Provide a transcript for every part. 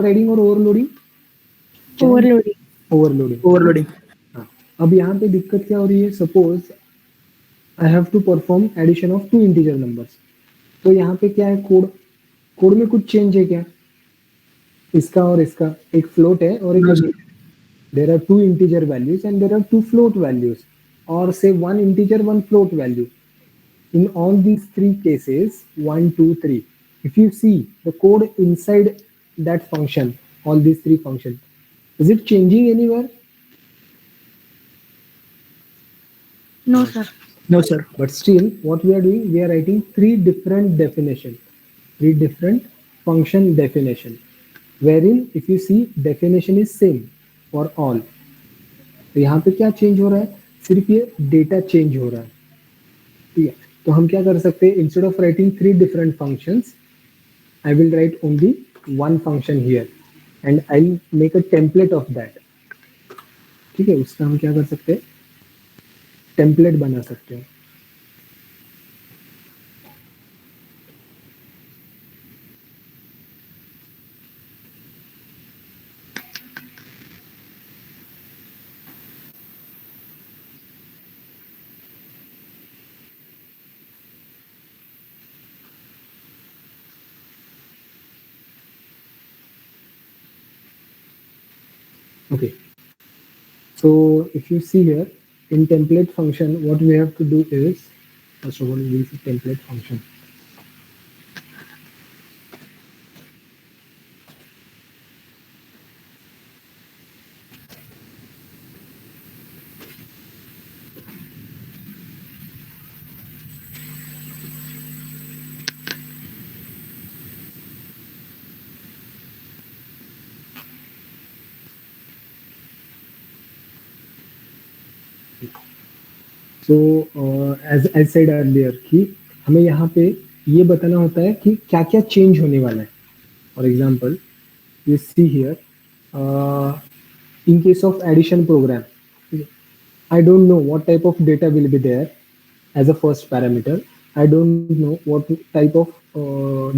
Riding और overloading, overloading. Overloading है ना। ओवरलोडिंग। हाँ, अब यहाँ पे दिक्कत क्या हो रही है, suppose I have to perform addition of two integer numbers. तो यहाँ पे क्या है, कोड, कोड में कुछ चेंज है क्या, इसका और इसका, एक फ्लोट है और एक no sir. Integer. There are two integer values and there are two float values, और say one integer one float value. In all these three cases, 1 2 3, if you see the code inside that function, all these three functions, is it changing anywhere? No sir. No sir. But still what we are doing, we are writing three different definition, three different function definition, wherein if you see definition is same for all. तो यहाँ पे क्या change हो रहा है, सिर्फ ये data change हो रहा है। ठीक है, तो हम क्या कर सकते हैं, instead of writing three different functions, I will write only one function here and I'll make a template of that. ठीक है, उसका हम क्या कर सकते हैं, टेम्पलेट बना सकते हैं। Okay, so if you see here in template function, what we have to do is, first of all, we use template function. So as I said earlier कि हमें यहाँ पे ये बताना होता है कि क्या क्या चेंज होने वाला है। For example you see here, in case of addition program, I don't know what type of data will be there as a first parameter. I don't know what type of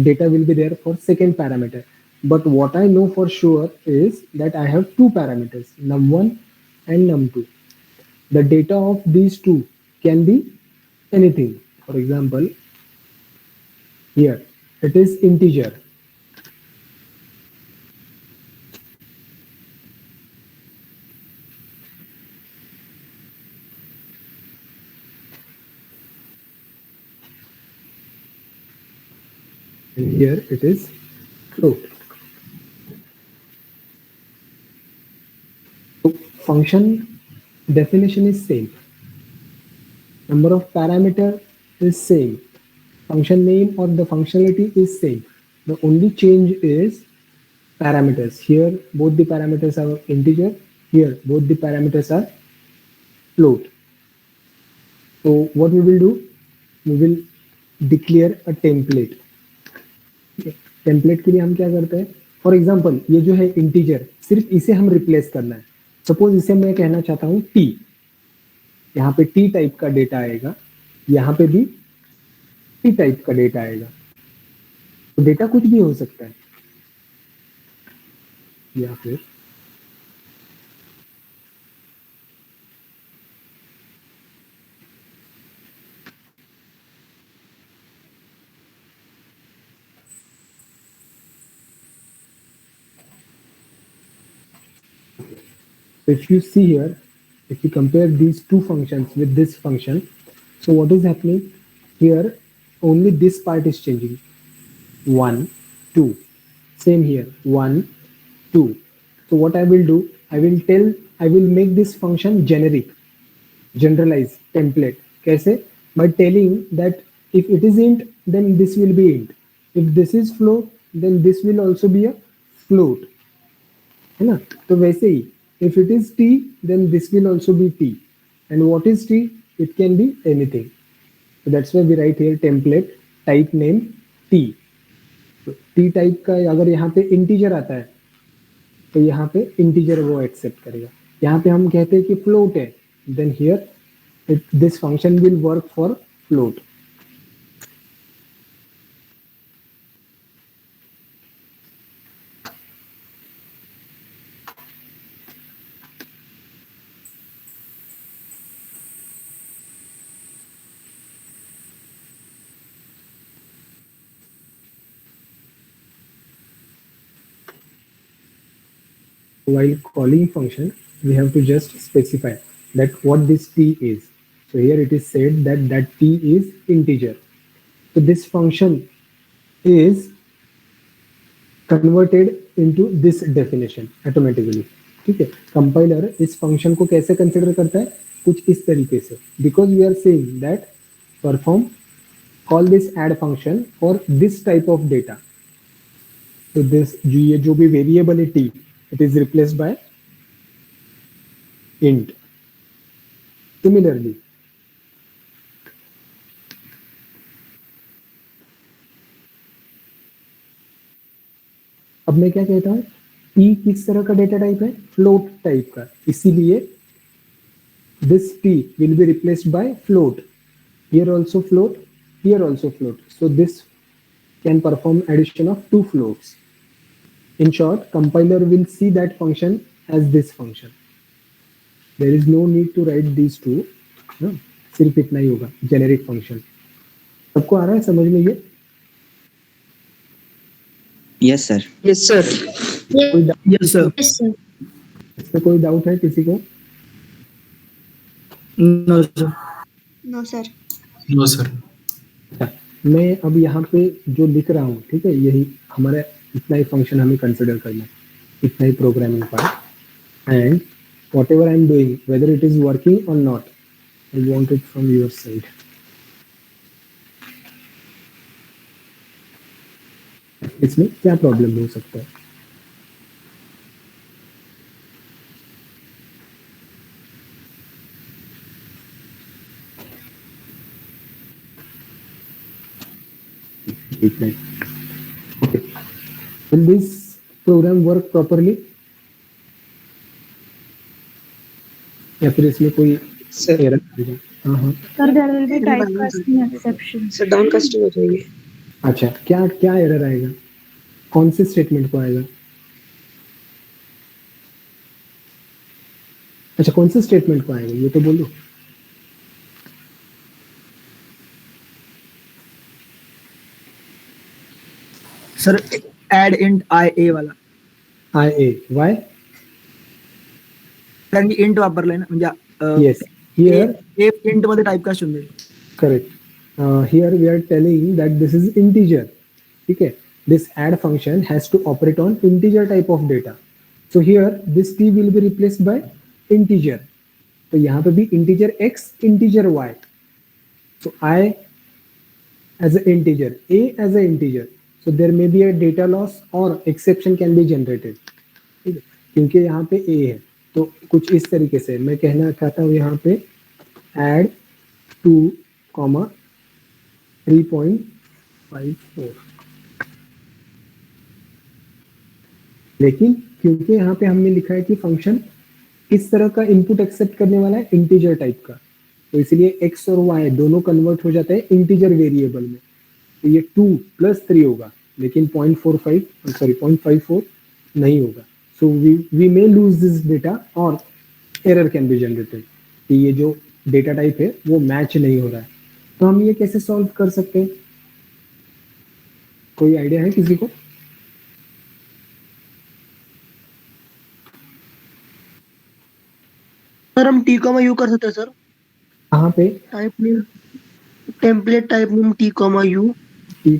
data will be there for second parameter. But what I know for sure is that I have two parameters, num1 and num2. The data of these two can be anything. For example, here it is integer. And here it is float. So function definition is same, number of parameter is same, function name or the functionality is same. The only change is parameters. Here both the parameters are integer, here both the parameters are float. So what we will do, we will declare a template. Template के लिए हम क्या करते हैं, for example ये जो है integer, सिर्फ इसे हम रिप्लेस करना है। सपोज इसे मैं कहना चाहता हूँ टी, यहाँ पे टी टाइप का डेटा आएगा, यहाँ पे भी टी टाइप का डेटा आएगा। तो डेटा कुछ भी हो सकता है, या फिर if you see here, if you compare these two functions with this function, so what is happening here, only this part is changing, 1 2, same here 1 2. So what I will do, I will make this function generic, generalize template. कैसे, by telling that if it is int then this will be int, if this is float then this will also be a float, है ना। तो वैसे ही if it is t then this will also be t, and what is t, it can be anything. So that's why we write here template type name t. तो t type का अगर यहाँ पे integer आता है तो यहाँ पे इंटीजर वो एक्सेप्ट करेगा। यहाँ पे हम कहते हैं कि फ्लोट है, then here this function will work for float. while calling function, we have to just specify that what this t is. So here it is said that t is integer. So this function is converted into this definition automatically. ठीक है, compiler इस function को कैसे consider करता है, कुछ इस तरीके से, because we are saying that perform call this add function for this type of data. तो दिस ये जो भी वेरिएबल है t, it is replaced by int. Similarly, अब मैं क्या कहता हूं, p किस तरह का डेटा टाइप है, फ्लोट टाइप का, इसीलिए this p will be replaced by float. Here also float, here also float. So this can perform addition of two floats. In short, compiler will see that function as this function. There is no need to write these two. No, सिर्फ इतना ही होगा, generic function. सबको आ रहा है समझ में ये? Yes sir. Yes sir. Yes sir. Yes, sir. इसमें कोई डाउट है किसी को? No sir. No, sir. No sir. अच्छा, मैं अब यहाँ पे जो लिख रहा हूँ, ठीक है, यही हमारा इतना ही फंक्शन हमें कंसिडर करना है, इतना ही programming part. And what I am doing, whether it is working or not, I want it from your side. इसमें क्या प्रॉब्लम हो सकता है? Okay. Will this program work properly? या फिर इसमें कोई Sir. एरर आएगा? हाँ हाँ. Sir, there will be typecasting exception. Sir down casting हो जाएगी. अच्छा, क्या क्या एरर आएगा, कौन से स्टेटमेंट को आएगा? अच्छा, कौन से स्टेटमेंट को आएगा ये तो बोलो. Sir add int ia वाला. I A. Why? कारण की int वापरलाय ना, म्हणजे Yes. Here, a int मध्ये टाइपकास्ट होऊन जाईल. correct. Here we are telling that this is integer. ठीक है. This add function has to operate on integer type of data. So here this t will be replaced by integer. तो यहाँ पे भी integer x, integer y. So I as an integer, a as an integer. So there may be a data loss or exception can be generated. ठीक है, क्योंकि यहाँ पे a है, तो कुछ इस तरीके से मैं कहना चाहता हूँ यहाँ पे add 2, 3.54. लेकिन क्योंकि यहाँ पे हमने लिखा है कि फंक्शन किस तरह का इनपुट एक्सेप्ट करने वाला है, इंटीजर टाइप का, तो इसलिए x और y दोनों कन्वर्ट हो जाते हैं इंटीजर वेरिएबल में. तो ये 2 + 3 होगा, लेकिन 0.54 नहीं होगा. So we may lose this data और एरर कैन बी जनरेटेड कि ये जो डेटा टाइप है वो मैच नहीं हो रहा है. तो हम ये कैसे सॉल्व कर सकते हैं, कोई आइडिया है किसी को? सर हम टी कॉमा यू कर सकते हैं सर. कहाँ पे? Type name template type name T comma you, t, u.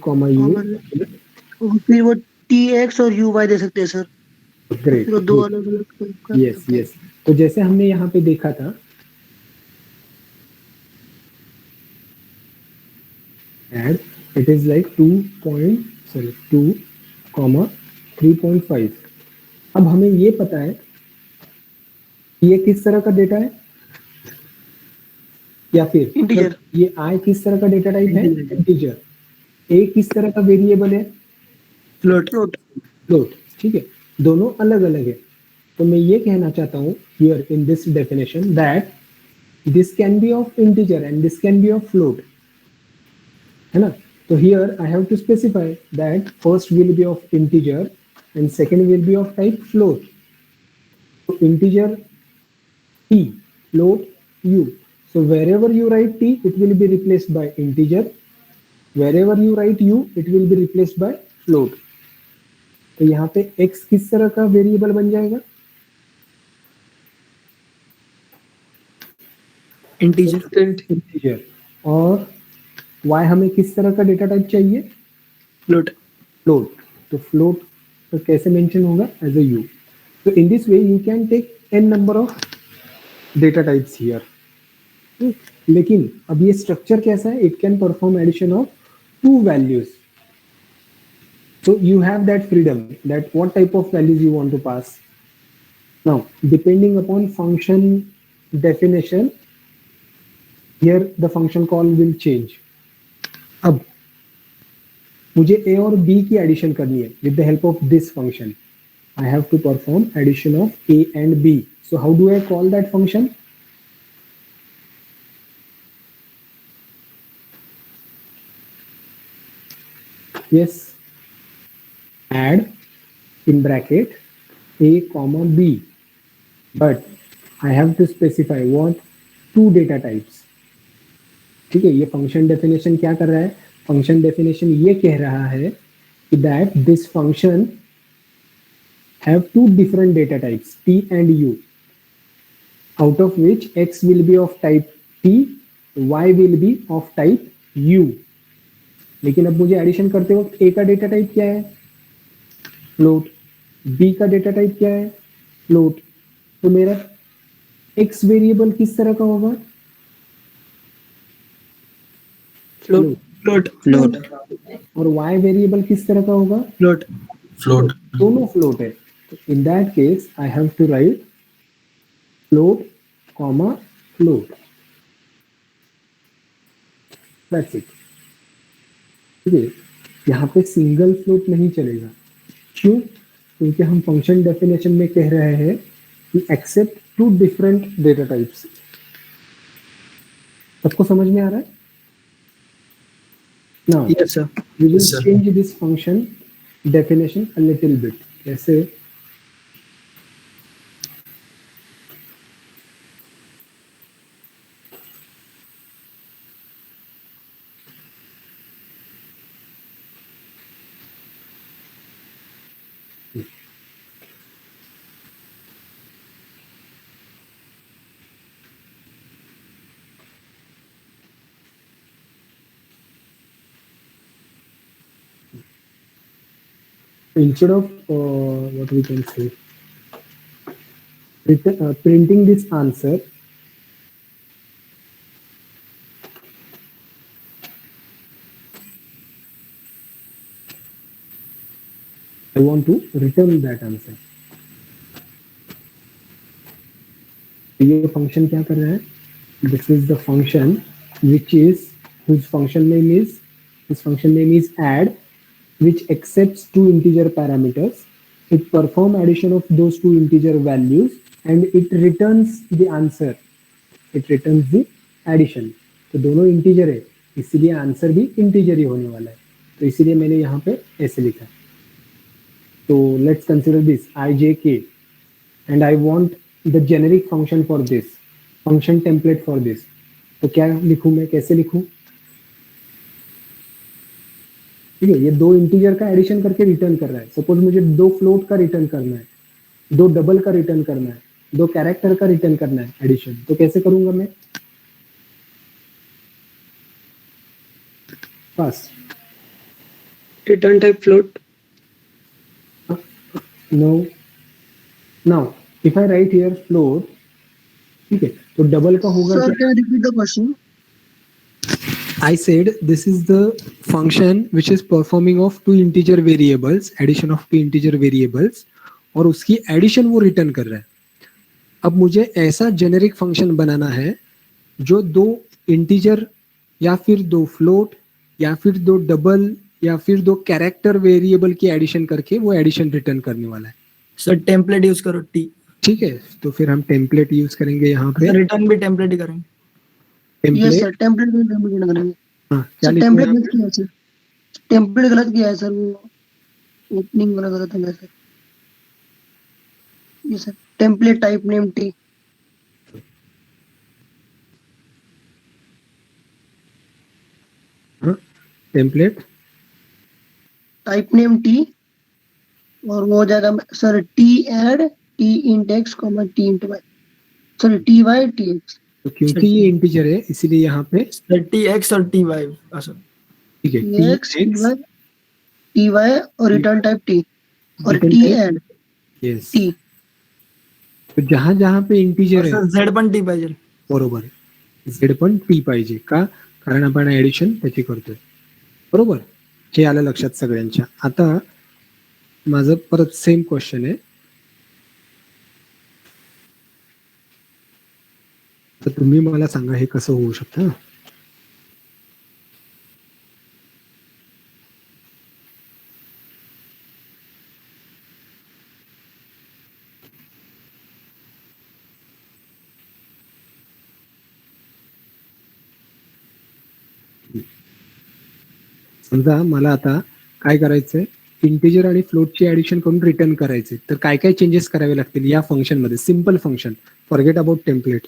फिर वो टी एक्स और यू वाई दे सकते हैं सर. ग्रेट. फिर वो दो अलग अलग. Yes yes. तो जैसे हमने यहाँ पे देखा था, एड इट इज लाइक 2.3.5. अब हमें ये पता है कि ये किस तरह का डेटा है, या फिर Integer. ये i किस तरह का डेटा टाइप है, इंटीजर. a किस तरह का वेरिएबल है, फ्लोट. फ्लोट. ठीक है, दोनों अलग अलग है. तो मैं ये कहना चाहता हूँ here in this definition that this can be of integer and this can be of float, है ना. तो here I have to specify that first will be of integer and second will be of type float. तो integer t, float u. So wherever you write t, it will be replaced by integer. Wherever you write u, it will be replaced by float. तो यहाँ पे x किस तरह का variable बन जाएगा, integer, और y हमें किस तरह का डेटा टाइप चाहिए? फ्लोट। फ्लोट। तो फ्लोट तो कैसे मेंशन होगा? As a u. So in this way you can take n number of data types here. लेकिन अब ये स्ट्रक्चर कैसा है? It can perform addition of two values. So you have that freedom that what type of values you want to pass. Now depending upon function definition, here the function call will change. अब मुझे a और b की addition करनी है with the help of this function. I have to perform addition of a and b. So how do I call that function? Yes, add in bracket a comma b, but I have to specify what? Two data types. ठीक है, ये function definition क्या कर रहा है? Function definition ये कह रहा है कि that this function have two different data types t and u, out of which x will be of type t, y will be of type u. लेकिन अब मुझे एडिशन करते वक्त a का डेटा टाइप क्या है? फ्लोट. b का data type क्या है? फ्लोट. तो मेरा x वेरिएबल किस तरह का होगा? फ्लोट। और y वेरिएबल किस तरह का होगा? फ्लोट। दोनों फ्लोट है. तो in that case I have to write float comma float. That's it. ठीक है, यहाँ पे सिंगल फ्लोट नहीं चलेगा. क्यों? क्योंकि हम फंक्शन डेफिनेशन में कह रहे हैं कि accept two different data types. सबको समझ में आ रहा है? Now, Yes, sir. we will Yes, sir. change this function definition a little bit. कैसे? Instead of what we can say, printing this answer, I want to return that answer. ये function क्या कर रहा है? This is the function which is whose function name is, this function name is add, which accepts two integer parameters. It performs addition of those two integer values and it returns the answer. It returns the addition. तो दोनों integer है, इसीलिए answer भी integer ही होने वाला है. तो इसीलिए मैंने यहाँ पे ऐसे लिखा. तो let's consider this ijk and I want the generic function for this, function template for this. तो क्या लिखूँ मैं? कैसे लिखूँ? ठीक है, ये दो इंटीजर का एडिशन करके रिटर्न कर रहा है. सपोज मुझे दो फ्लोट का रिटर्न करना है, दो डबल का रिटर्न करना है, दो कैरेक्टर का रिटर्न करना है एडिशन. तो कैसे करूंगा मैं? बस Return type float. No. Now if I write here float, ठीक है, तो डबल का होगा Sir, क्या? can you repeat the question? I said this is the function which is performing of two integer variables, addition of two integer variables, और उसकी addition वो return कर रहा है. अब मुझे ऐसा जेनेरिक फंक्शन बनाना है जो दो इंटीजर या फिर दो फ्लोट या फिर दो डबल या फिर दो कैरेक्टर वेरिएबल की एडिशन करके वो एडिशन रिटर्न करने वाला है. सर टेम्पलेट यूज करो टी. ठीक है, तो फिर हम टेम्पलेट यूज करेंगे यहाँ पे. रिटर्न भी टेम्पलेट ही करेंगे. Yes, template. sir. Template में template करेंगे. हाँ, क्या सर लिखना टेम्पलेट है? गलत किया है सर. टेम्पलेट गलत किया है सर. वो ओपनिंग वाला गलत है सर. ये sir template type name T. Template type name T और वो हो जाएगा sir T add T int X comma T int Y. Sorry T Y T X. तो क्योंकि ये इंटीजर है इसीलिए यहाँ पे 30x और ty असर ठीक है tx ty और रिटर्न टाइप t और t एंड यस t तो जहां जहां पे इंटीजर आहे z पण t पाहिजे बरोबर झेड पण टी पाहिजे का कारण आपण ऍडिशन त्याची करतोय बरोबर हे आलं लक्षात सगळ्यांच्या आता माझं परत सेम क्वेश्चन आहे तर तुम्ही मला सांगा हे कसं होऊ शकतं समजा मला आता काय करायचंय इंटीजर आणि फ्लोटची ऍडिशन करून रिटर्न करायचे तर काय काय चेंजेस करावे लागतील या फंक्शन मध्ये simple function forget about template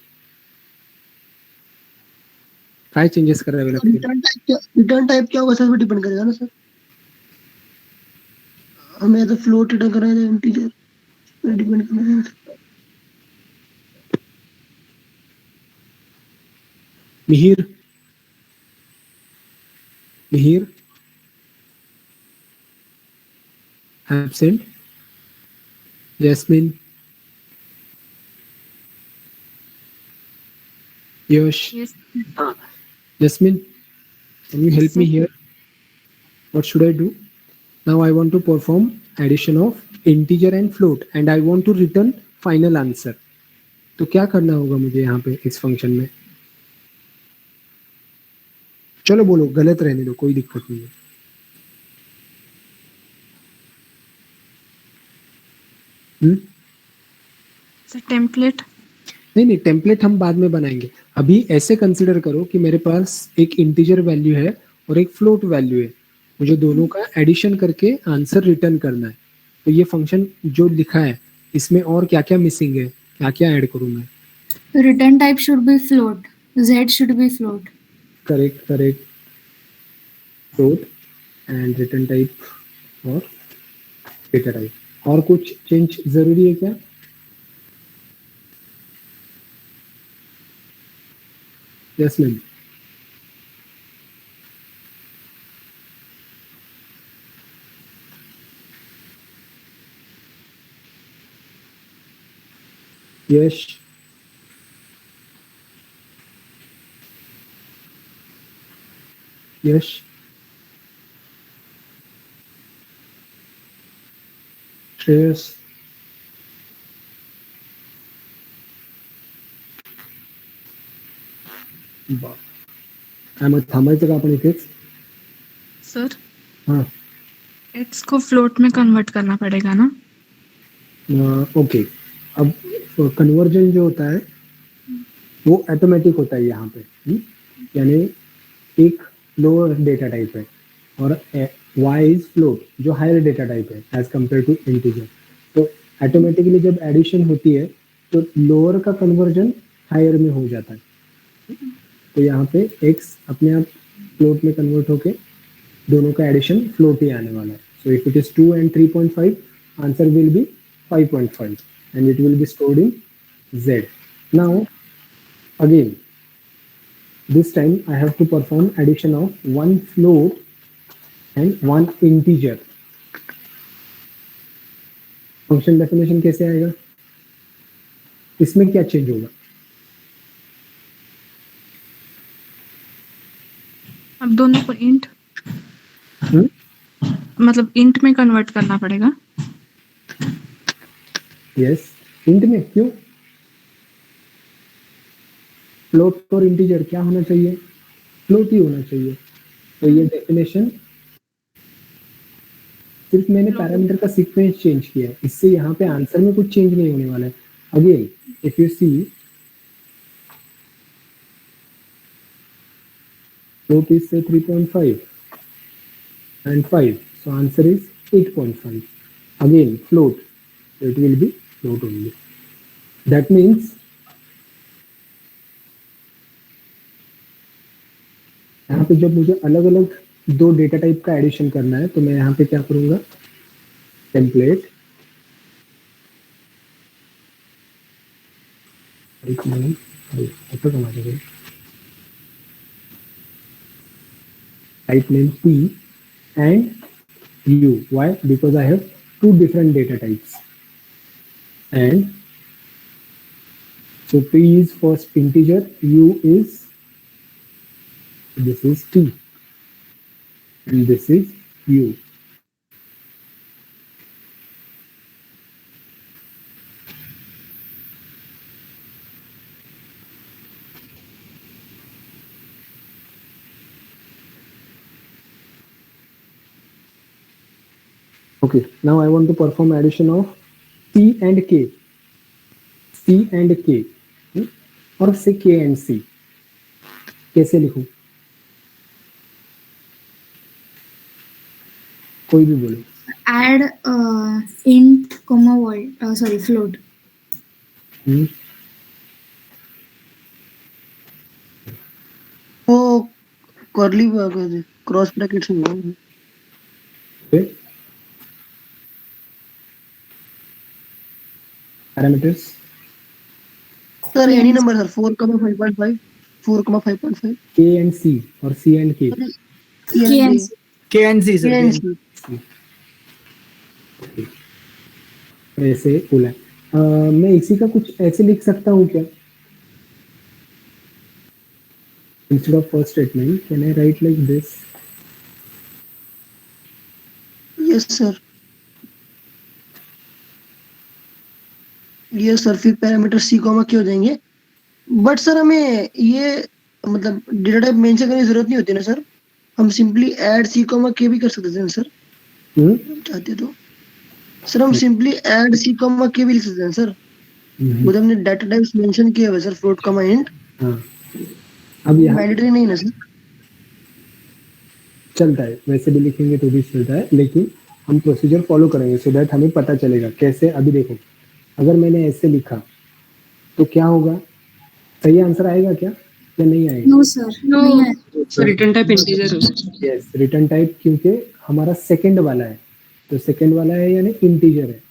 काय चेंजेस करावे लागतील रिटर्न टाइप क्या होगा सर वो डिपेंड करेगा ना सर हमें तो फ्लोट रिटर्न करना है इंटीजर डिपेंड करना है Mihir Mihir absent Jasmine Yash Yes. Jasmine can you help me here what should I do now I want to perform addition of integer and float and I want to return final answer तो क्या करना होगा मुझे यहाँ पे इस function में चलो बोलो गलत रहने दो कोई दिक्कत नहीं है टेम्पलेट नहीं टेम्पलेट हम बाद में बनाएंगे अभी ऐसे कंसिडर करो कि मेरे पास एक इंटीजर वैल्यू है और एक फ्लोट वैल्यू है मुझे दोनों का एडिशन करके आंसर रिटर्न करना है तो ये फंक्शन जो लिखा है इसमें और क्या क्या मिसिंग है क्या क्या ऐड करूं मैं return type should be float z should be float correct float and return type और डेटा टाइप और कुछ चेंज जरूरी है क्या Yes, ma'am. Yes. Yes. Shreyas. काय मग थांबायचं का आपण इथेच सर हाँ एक्स को फ्लोट में कन्वर्ट करना पड़ेगा ना ओके अब कन्वर्जन जो होता है वो ऑटोमेटिक होता है यहाँ पे यानी एक लोअर डेटा टाइप है और y इज फ्लोट जो हायर डेटा टाइप है एज कंपेयर टू इंटीजर तो ऑटोमेटिकली जब एडिशन होती है तो लोअर का कन्वर्जन हायर में हो जाता है तो यहाँ पे x अपने आप फ्लोट में कन्वर्ट होके दोनों का एडिशन फ्लोट ही आने वाला है so if it is 2 and 3.5 answer will be 5.5 and it will be stored in z now again this time I have to perform addition of one float and one integer function definition कैसे आएगा इसमें क्या change होगा अब दोनों को int मतलब int में कन्वर्ट करना पड़ेगा यस इंट में क्यों फ्लोट और इंटीजर क्या होना चाहिए फ्लोट ही होना चाहिए तो ये डेफिनेशन सिर्फ मैंने पैरामीटर का सीक्वेंस चेंज किया है इससे यहाँ पे आंसर में कुछ चेंज नहीं होने वाला है again if you see float is say 3.5 and 5 so answer is 8.5 again float so it will be float only that means यहाँ पे जब मुझे अलग अलग दो डेटा टाइप का एडिशन करना है तो मैं यहाँ पे क्या करूंगा टेम्पलेट 8.5 ऊपर कमा देंगे type name P and U. Why? Because I have two different data types. And so P is first integer, U is, this is T, and this is U. Okay, now I want to perform addition of C and K. C and K. और से K and C. कैसे लिखूं? कोई भी बोलो. Add int comma void sorry float. वो curly cross brackets में होगा। Okay. Parameters. Sir any number sir 4,5.5 4,5.5 K and C or C and K. KNC sir KNC ऐसे बोला है। मैं इसी का कुछ ऐसे लिख सकता हूँ क्या? Instead of first statement, can I write like this? Yes sir फिर पैरामीटर सी कॉमा के हो जाएंगे बट सर हमें ये मतलब डेटा टाइप मेंशन करने की जरूरत नहीं होती ना सर हम सिंपली ऐड सी कॉमा के भी कर सकते हैं सर चाहते तो सर हम सिंपली ऐड सी कॉमा के भी लिख सकते हैं सर वो तो हमने डाटा टाइप्स मेंशन किया हुआ है सर फ्लोट कॉमा इंट अब यहाँ मैंडेटरी नहीं ना सर चलता है, वैसे भी लिखेंगे तो भी चलता है, लेकिन हम प्रोसीजर फॉलो करेंगे सो दैट हमें पता चलेगा कैसे। अभी देखो, अगर मैंने ऐसे लिखा तो क्या होगा? सही आंसर आएगा क्या या नहीं आएगा? नो सर नहीं है रिटर्न टाइप इंटीजर हो। यस, रिटर्न टाइप, क्योंकि हमारा सेकंड वाला है, तो सेकंड वाला है यानी इंटीजर है,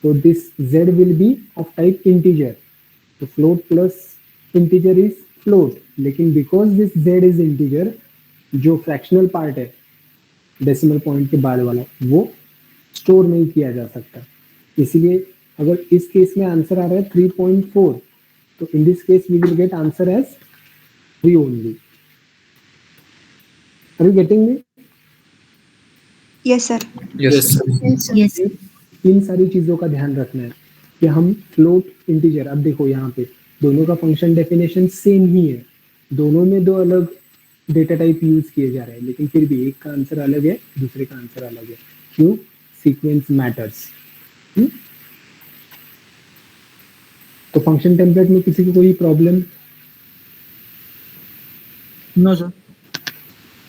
तो this z will be of type integer, तो float plus integer is float, लेकिन because this z is integer, जो फ्रैक्शनल पार्ट है डेसिमल पॉइंट के बाद वाला वो स्टोर नहीं किया जा सकता। इसलिए अगर इस केस में आंसर आ रहा है 3.4, तो in this case we will get answer as 3 only. Are you getting me? Yes sir. Yes इन सारी चीजों का ध्यान रखना है कि हम फ्लोट इंटीजर, अब देखो यहाँ पे दोनों का फंक्शन डेफिनेशन सेम ही है, दोनों में दो अलग डेटा टाइप यूज किए जा रहे हैं, लेकिन फिर भी एक का आंसर अलग है, दूसरे का आंसर अलग है। क्यों? Sequence matters. तो फंक्शन टेम्पलेट में किसी को कोई प्रॉब्लम? No sir.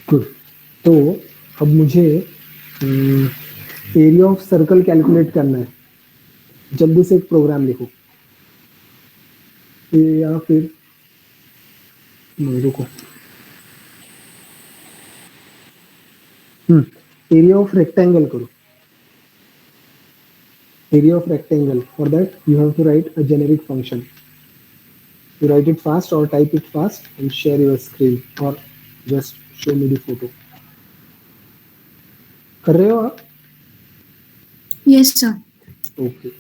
गुड। तो अब मुझे एरिया ऑफ सर्कल कैलकुलेट करना है। जल्दी से एक प्रोग्राम लिखो, या फिर नहीं, रुको। एरिया ऑफ रेक्टेंगल करो। Area of rectangle. For that, you have to write a generic function. You write it fast or type it fast and share your screen, or just show me the photo. कर रहे हो आप? Yes sir Okay.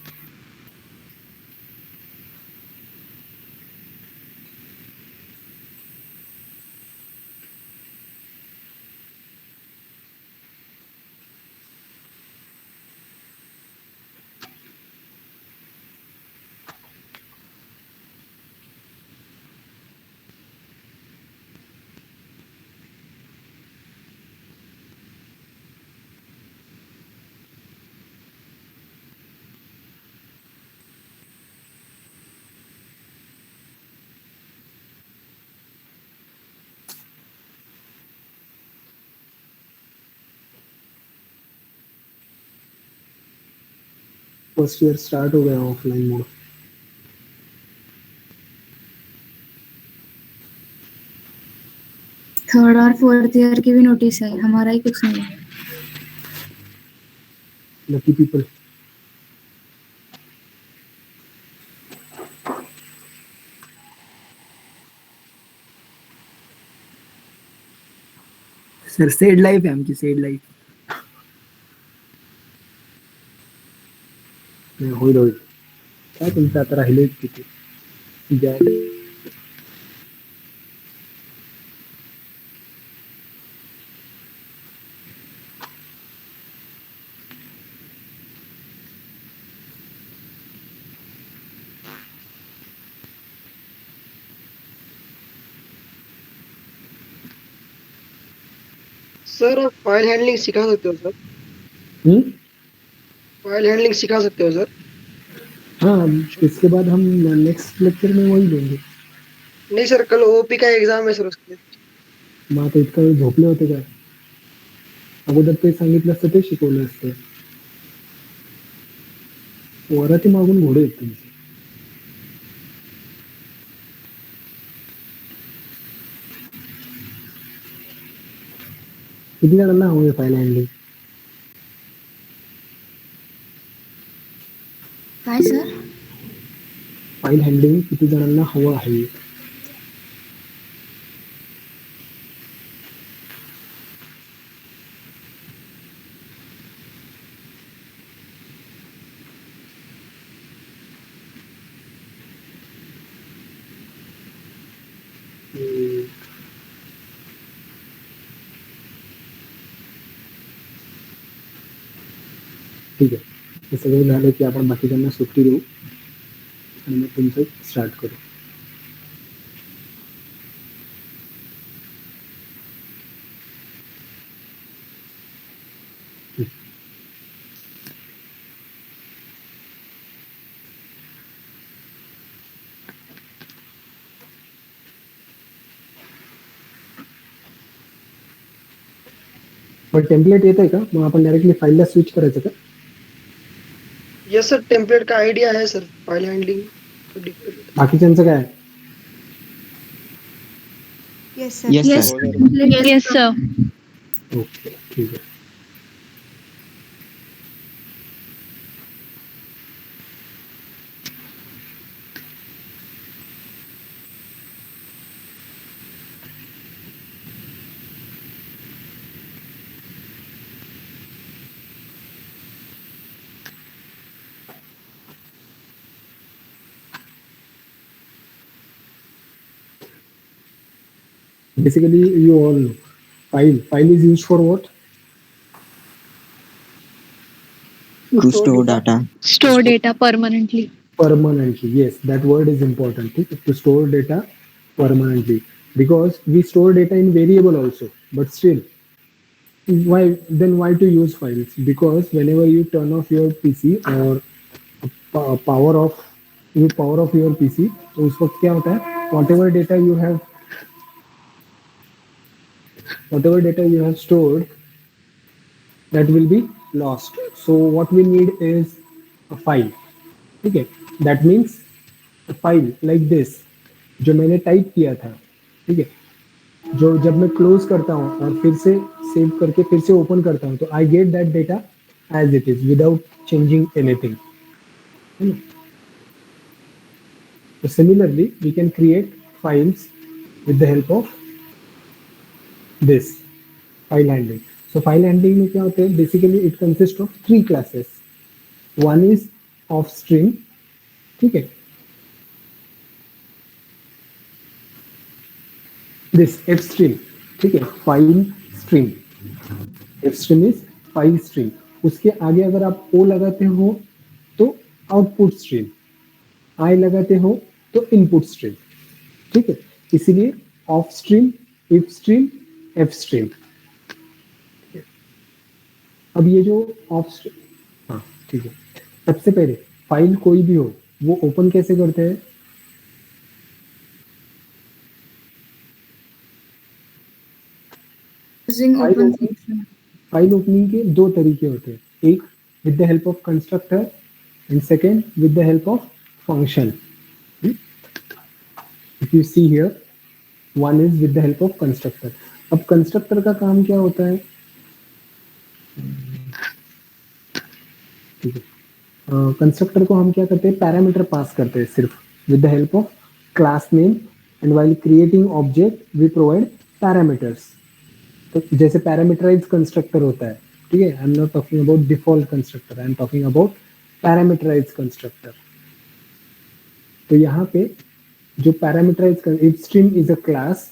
First year start हो गया offline mode. Third और fourth year की भी notice है, हमारा ही कुछ नहीं है। Lucky people. Sir said life आहे आमची सेड लाईफ. नाही, होईल होईल. काय तुमचं आता राहिले किती ज्या सर फाइल हैंडलिंग सिखा सकते हो सर? हम्म? फाइल हैंडलिंग सिखा सकते हो सर? हाँ, इसके बाद हम नेक्स्ट लेक्चर में वही देंगे. नहीं सर, कल ओपी का एग्जाम है सर उसके. मग आता इतका वेळ झोपले होते काय? अगोदर ते सांगितलं असतं ते शिकवलं असतं. वराती मागून घोडे आहेत तुमचे. किती जणांना हवंय फाईल हँडलिंग? काय सर? फाईल हँडलिंग किती जणांना हवं आहे? ठीक आहे. हे सगळं झालं की आपण बाकीच्यांना सुट्टी देऊ आणि मग तुमचं स्टार्ट करू. पण टेम्पलेट येत आहे का? मग आपण डायरेक्टली फाईलला स्विच करायचं का? यस सर, टेम्पलेट का आइडिया है सर. फाइल हैंडलिंग बाकीच्यांचं काय? Yes sir. Yes, yes, sir. Okay, ठीक आहे. Basically, you all know file is used for what? To store data. Store data permanently. Permanently. Yes, that word is important. ठीक है? To store data permanently, because we store data in variable also, but still why to use files? Because whenever you turn off your PC or power off your PC, तो उस वक्त क्या होता है? whatever data you have stored, that will be lost. So what we need is a file. ठीक है? That means a file like this जो मैंने टाइप किया था. ठीक है? जो जब मैं क्लोज करता हूँ और फिर से सेव करके फिर से ओपन करता हूँ, तो I get that data as it is without changing anything. So similarly, we can create files with the help of this file handling. So file handling में क्या होता है? Basically, it consists of 3 classes. One is of string. ठीक है? This f string. ठीक है? File string. f string is file string. उसके आगे अगर आप o लगाते हो तो आउटपुट स्ट्रीम, आई लगाते हो तो इनपुट स्ट्रीम. ठीक है? इसीलिए of stream, if stream, F stream. अब ये जो ऑफ स्ट्रीम, हाँ ठीक है. सबसे पहले फाइल कोई भी हो वो ओपन कैसे करते हैं? Using open function. File opening के 2 तरीके होते हैं. एक with the help of constructor and second with the help of function. If you see here, one is with the help of constructor. अब कंस्ट्रक्टर का काम क्या होता है? ठीक है, कंस्ट्रक्टर को हम क्या करते हैं? पैरामीटर पास करते हैं सिर्फ with the help of class name, and while creating object we provide parameters. तो जैसे पैरामीटराइज कंस्ट्रक्टर होता है, ठीक है, I am not talking about default constructor, I am talking about parameterize constructor. तो यहाँ पे जो parameterize ifstream is a class,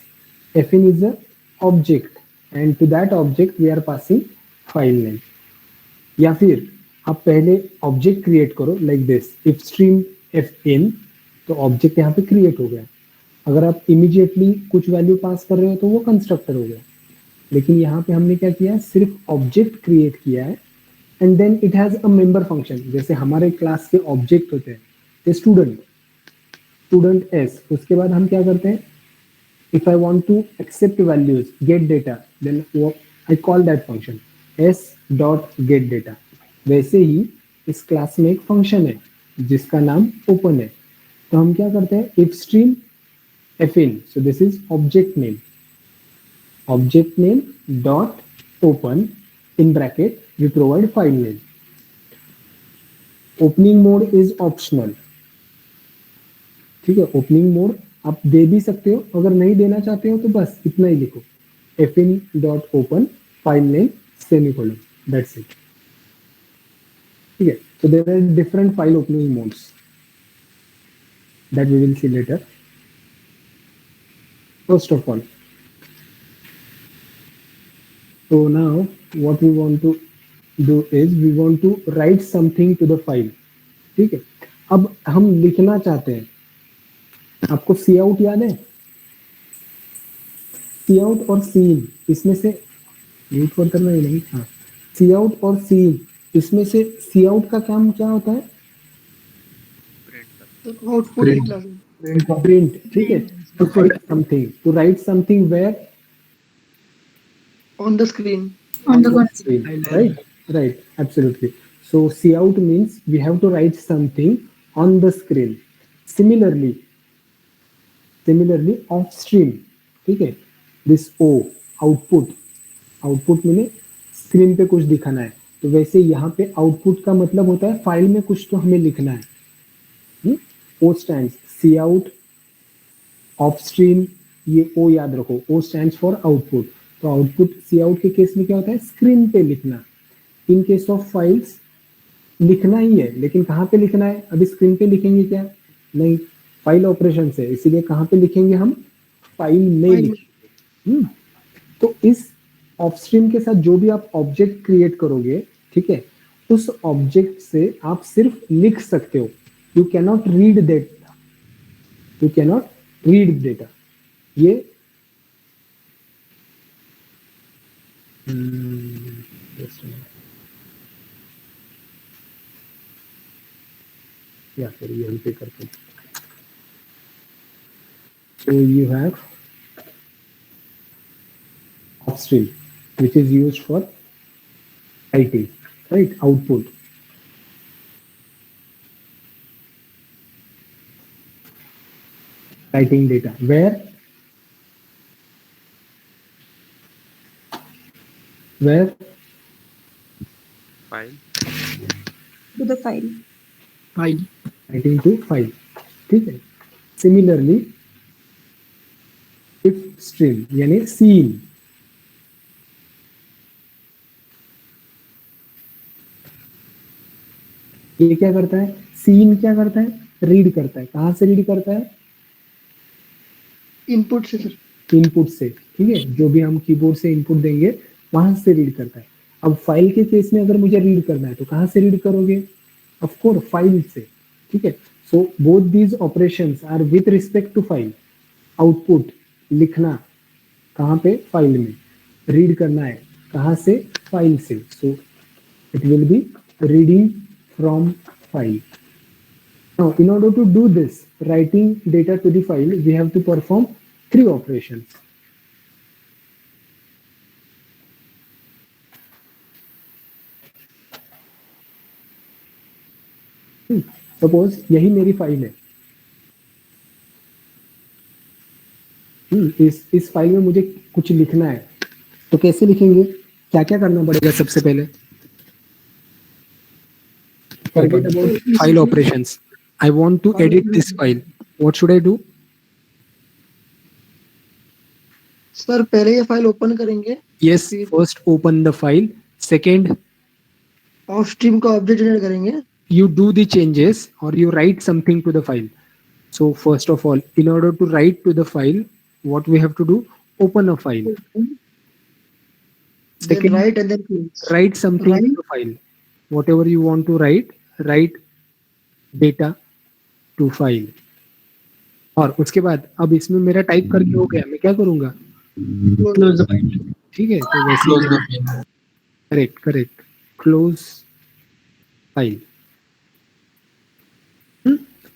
fin is a object and to that object we are passing file name। या फिर आप पहले object create करो like this, if stream fin, तो ऑब्जेक्ट यहाँ पे क्रिएट हो गया। अगर आप इमीडिएटली कुछ वैल्यू पास कर रहे हो तो वो कंस्ट्रक्टर हो गया। लेकिन यहाँ पे हमने क्या किया है, सिर्फ ऑब्जेक्ट क्रिएट किया है and then it has a member function. जैसे हमारे क्लास के ऑब्जेक्ट होते हैं स्टूडेंट, स्टूडेंट एस, उसके बाद हम क्या करते हैं, if I want to accept values, get data, then I call that function s dot get data। वैसे ही इस क्लास में एक फंक्शन है जिसका नाम ओपन है। तो हम क्या करते हैं, if stream fin, so this is object name dot open in bracket we provide file name। opening mode is optional, ठीक है, ओपनिंग मोड आप दे भी सकते हो, अगर नहीं देना चाहते हो तो बस इतना ही लिखो, fin.open file name semicolon, that's it. ठीक है, so there are different file opening modes that we will see later। First of all, so now what we want to do is we want to write something to the file। ठीक है, अब हम लिखना चाहते हैं, आपको सी out याद है, सी आउट और सीन, इसमें से म्यूट फॉर करना ही नहीं, हाँ, सी आउट और सीन, इसमें से सी आउट का काम क्या होता है, प्रिंट। ठीक है, to write something, to write something where, on the screen। On the console। right, absolutely। so see out means we have to write something on the screen। similarly off stream, ठीक है, this o output मैंने screen पे कुछ दिखाना है, तो वैसे यहाँ पे आउटपुट का मतलब होता है फाइल में कुछ तो हमें लिखना है। o stands cout, ofstream, ये o याद रखो, o stands for आउटपुट। तो आउटपुट सी आउट के केस में क्या होता है, स्क्रीन पे लिखना। इन केस ऑफ फाइल्स लिखना ही है, लेकिन कहाँ पे लिखना है, अभी स्क्रीन पे लिखेंगे क्या, नहीं, फाइल ऑपरेशन से, इसीलिए कहाँ पे लिखेंगे हम, फाइल में लिखेंगे। तो इस ऑफ स्ट्रीम के साथ जो भी आप ऑब्जेक्ट क्रिएट करोगे, ठीक है, उस ऑब्जेक्ट से आप सिर्फ लिख सकते हो, you cannot read data, you cannot read data. ये या फिर यहीं पे करते हैं। So you have upstream, which is used for writing, right? Output. Writing data. Where? File। To the file। file। Writing to file. ठीक है। Similarly, if stream यानी scene, ये क्या करता है, सीन क्या करता है, रीड करता है। कहाँ से रीड करता है, इनपुट से सर, इनपुट से। ठीक है, जो भी हम कीबोर्ड से इनपुट देंगे वहां से रीड करता है। अब फाइल के केस में अगर मुझे रीड करना है तो कहाँ से रीड करोगे, ऑफ कोर्स फाइल से। ठीक है, so both these operations are with respect to file. Output लिखना कहाँ पे, फाइल में, रीड करना है कहाँ से, फाइल से। So it will be reading from file. Now, in order to do this, writing data to the file, we have to perform 3 operations. Suppose यही मेरी फाइल है, इस फाइल में मुझे कुछ लिखना है, तो कैसे लिखेंगे, क्या क्या करना पड़ेगा सबसे पहले, forget about file operations. I want to edit this file. What should I do? Sir पहले ये फाइल ओपन करेंगे, yes, first open the file, second of stream का ऑब्जेक्ट जनरेट करेंगे. you do the changes or you write something to the file. So first of all, in order to write to the file, what we have to do? Open a file. Then Second, write and then close. write something to Write. the file. Whatever you want to write data to file. और उसके बाद अब इसमें मेरा type करके हो गया, मैं क्या करूंगा? Close the file. ठीक है, तो वैसे करेक्ट क्लोज फाइल.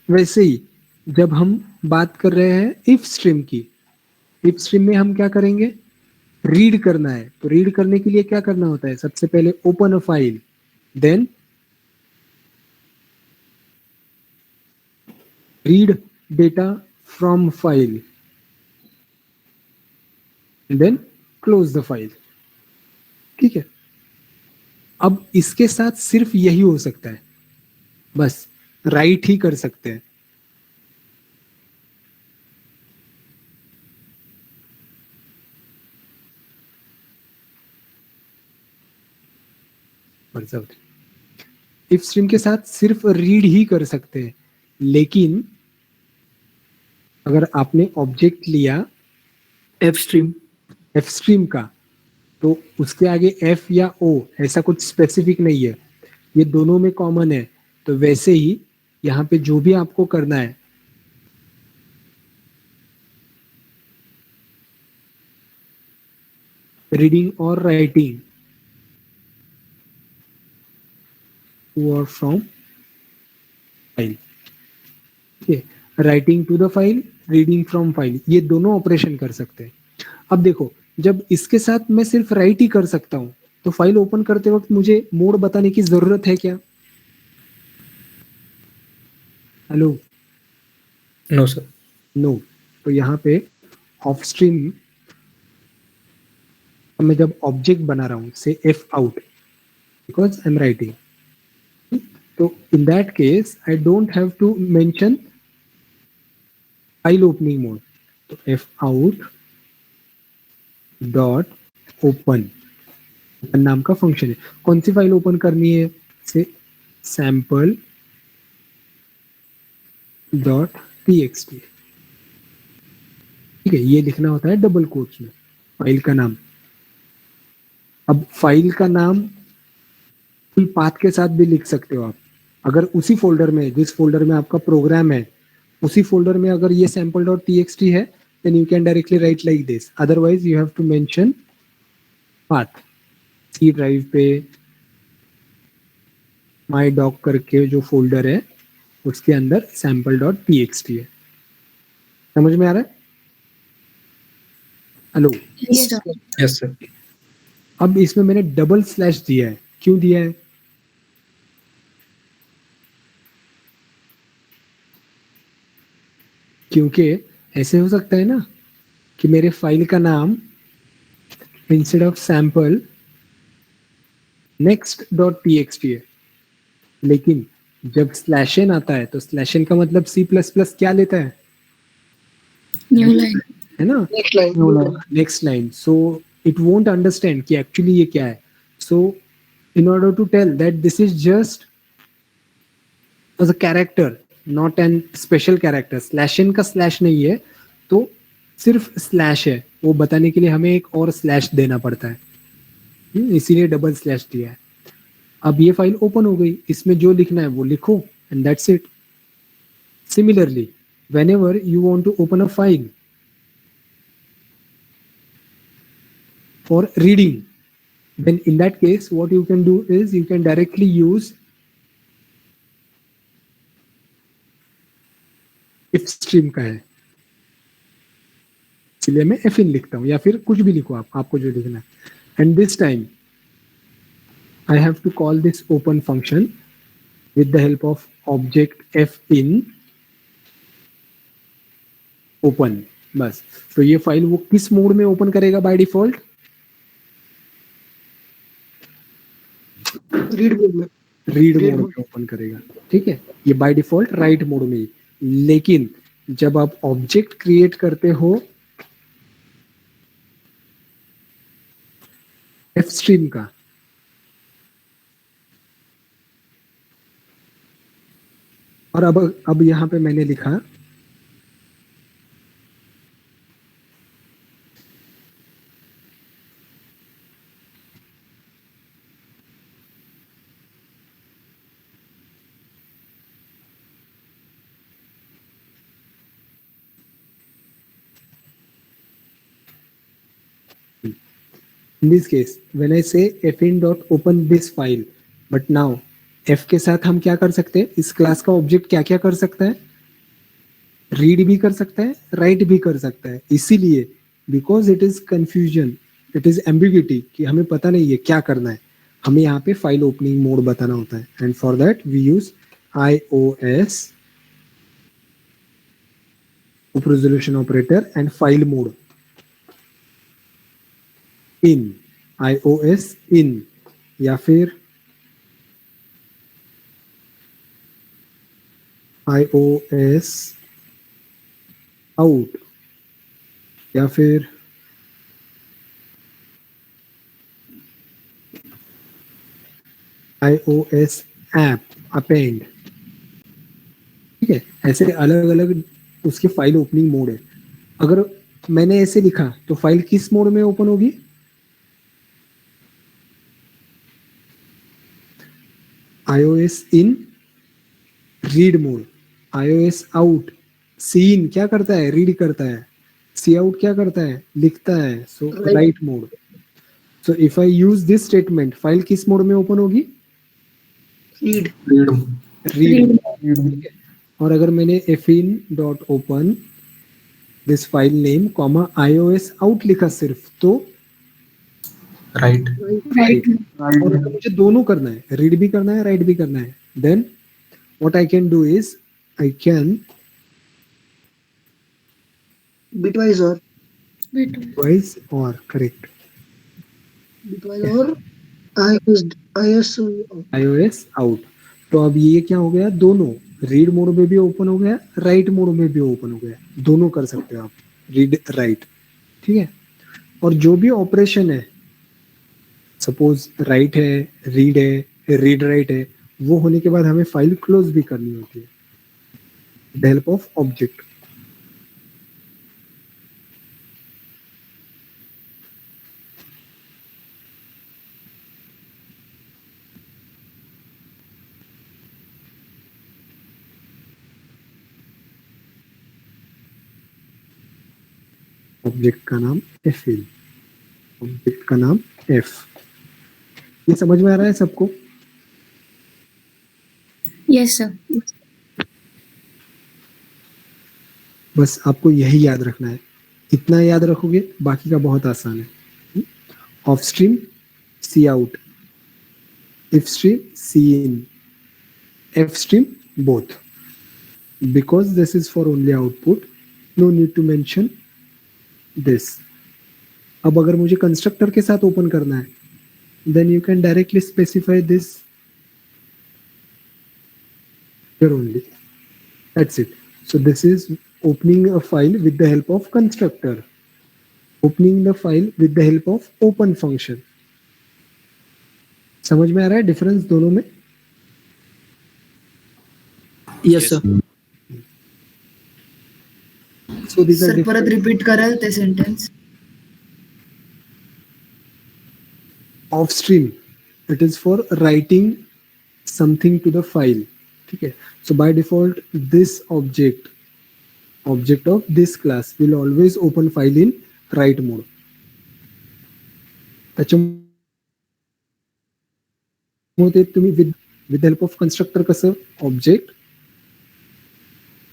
वैसे ही जब हम बात कर रहे हैं इफ स्ट्रीम की, इफ स्ट्रीम में हम क्या करेंगे? रीड करना है. तो रीड करने के लिए क्या करना होता है? सबसे पहले open a file, then read data from file, then close the file. ठीक है, अब इसके साथ सिर्फ यही हो सकता है, बस राइट ही कर सकते हैं. इफ स्ट्रीम के साथ सिर्फ रीड ही कर सकते हैं, लेकिन अगर आपने ऑब्जेक्ट लिया F stream. एफ स्ट्रीम का, तो उसके आगे एफ या ओ ऐसा कुछ स्पेसिफिक नहीं है, ये दोनों में कॉमन है. तो वैसे ही यहाँ पे जो भी आपको करना है, रीडिंग और राइटिंग टू और फ्रॉम फाइल, ठीक है, writing to the file, reading from file, ये दोनों ऑपरेशन कर सकते हैं. अब देखो, जब इसके साथ मैं सिर्फ राइट ही कर सकता हूं, तो फाइल ओपन करते वक्त मुझे मोड बताने की जरूरत है क्या? Hello, No sir. नो. तो यहाँ पे ऑफ स्ट्रीम मैं जब ऑब्जेक्ट बना रहा हूं, से F out, because I am writing, तो in that case I don't have to mention file opening mode. तो एफ आउट डॉट ओपन नाम का फंक्शन है. कौन सी फाइल ओपन करनी है? से सैंपल डॉट टीएक्सटी. ठीक है, ये लिखना होता है डबल कोट्स में फाइल का नाम. अब फाइल का नाम फुल पाथ के साथ भी लिख सकते हो आप. अगर उसी फोल्डर में, जिस फोल्डर में आपका प्रोग्राम है, उसी फोल्डर में अगर ये sample डॉट टीएक्सटी है, then you can directly write like this. Otherwise you have to mention path. C drive पे my doc करके जो फोल्डर है, उसके अंदर sample डॉट टीएक्सटी है. समझ में आ रहा है? Hello, Yes, sir. Yes sir. अब इसमें मैंने डबल स्लैश दिया है. क्यों दिया है? क्योंकि ऐसे हो सकता है ना कि मेरे फाइल का नाम instead of sample next dot TXT है, लेकिन जब स्लैश एन आता है, तो स्लैश एन का मतलब C++ क्या लेता है? New line. है ना, next line. Next line. So it won't understand कि एक्चुअली ये क्या है. So in order to tell that this is just as a character, not an special character, slash N का स्लैश नहीं है, तो सिर्फ स्लैश है, वो बताने के लिए हमें एक और स्लैश देना पड़ता है. इसीलिए डबल स्लैश दिया है. अब ये फाइल ओपन हो गई, इसमें जो लिखना है वो लिखो, and that's it. Similarly, whenever you want to open a file for reading, then in that case what you can do is you can directly use if stream का है, इसलिए मैं fin लिखता हूँ, या फिर कुछ भी लिखो आप, आपको जो लिखना है. And this time I have to call this open function with the help of object fin open. बस. तो ये फाइल वो किस मोड में ओपन करेगा बाय डिफॉल्ट? रीड मोड में. रीड मोड में ओपन करेगा. ठीक है, ये बाय डिफॉल्ट राइट मोड में. लेकिन जब आप ऑब्जेक्ट क्रिएट करते हो एफ स्ट्रीम का। और अब यहाँ पे मैंने लिखा in this case when I say fin dot open this file, but now f के साथ हम क्या कर सकते हैं, इस क्लास का ऑब्जेक्ट क्या क्या कर सकता है, रीड भी कर सकता है, राइट भी कर सकता है। इसीलिए because it is confusion, it is ambiguity कि हमें पता नहीं है क्या करना है, हमें यहाँ पे फाइल ओपनिंग मोड बताना होता है। And for that we use iOS resolution operator and file mode in iOS in या फिर iOS out या फिर iOS app append, ठीक है। ऐसे अलग अलग उसके फाइल ओपनिंग मोड है। अगर मैंने ऐसे लिखा तो फाइल किस मोड में ओपन होगी, iOS in read mode, iOS out C in क्या करता है, रीड करता है, सी आउट क्या करता है, लिखता है, so write mode. So if I use this statement file किस मोड में ओपन होगी, रीड। और अगर मैंने fin dot open this file name comma iOS out लिखा सिर्फ तो राइट। और अगर मुझे दोनों करना है, रीड भी करना है, राइट भी करना है, then what I can do is I can bitwise or correct or iOS out। तो अब ये क्या हो गया, दोनों रीड मोड में भी ओपन हो गया, राइट मोड में भी ओपन हो गया, दोनों कर सकते हो आप, रीड राइट, ठीक है। और जो भी ऑपरेशन है, सपोज राइट है, रीड राइट है, वो होने के बाद हमें फाइल क्लोज भी करनी होती है with help of object. Object का नाम fin, ऑब्जेक्ट का नाम f। ये समझ में आ रहा है सबको? Yes sir. बस आपको यही याद रखना है, इतना याद रखोगे बाकी का बहुत आसान है। Ofstream cout, ifstream cin, fstream both. Because this is for only output, no need to mention this. अब अगर मुझे कंस्ट्रक्टर के साथ ओपन करना है, then you can directly specify this here only, that's it। so this is opening a file with the help of constructor, opening the file with the help of open function। समझ में आ रहा है difference दोनों में? Yes sir. so these are sir परत different repeat कराल ते sentence. off stream, it is for writing something to the file, ठीक है। so by default this object of this class will always open file in write mode। त्याच्यामुळे तुम्ही with help of constructor कसं, object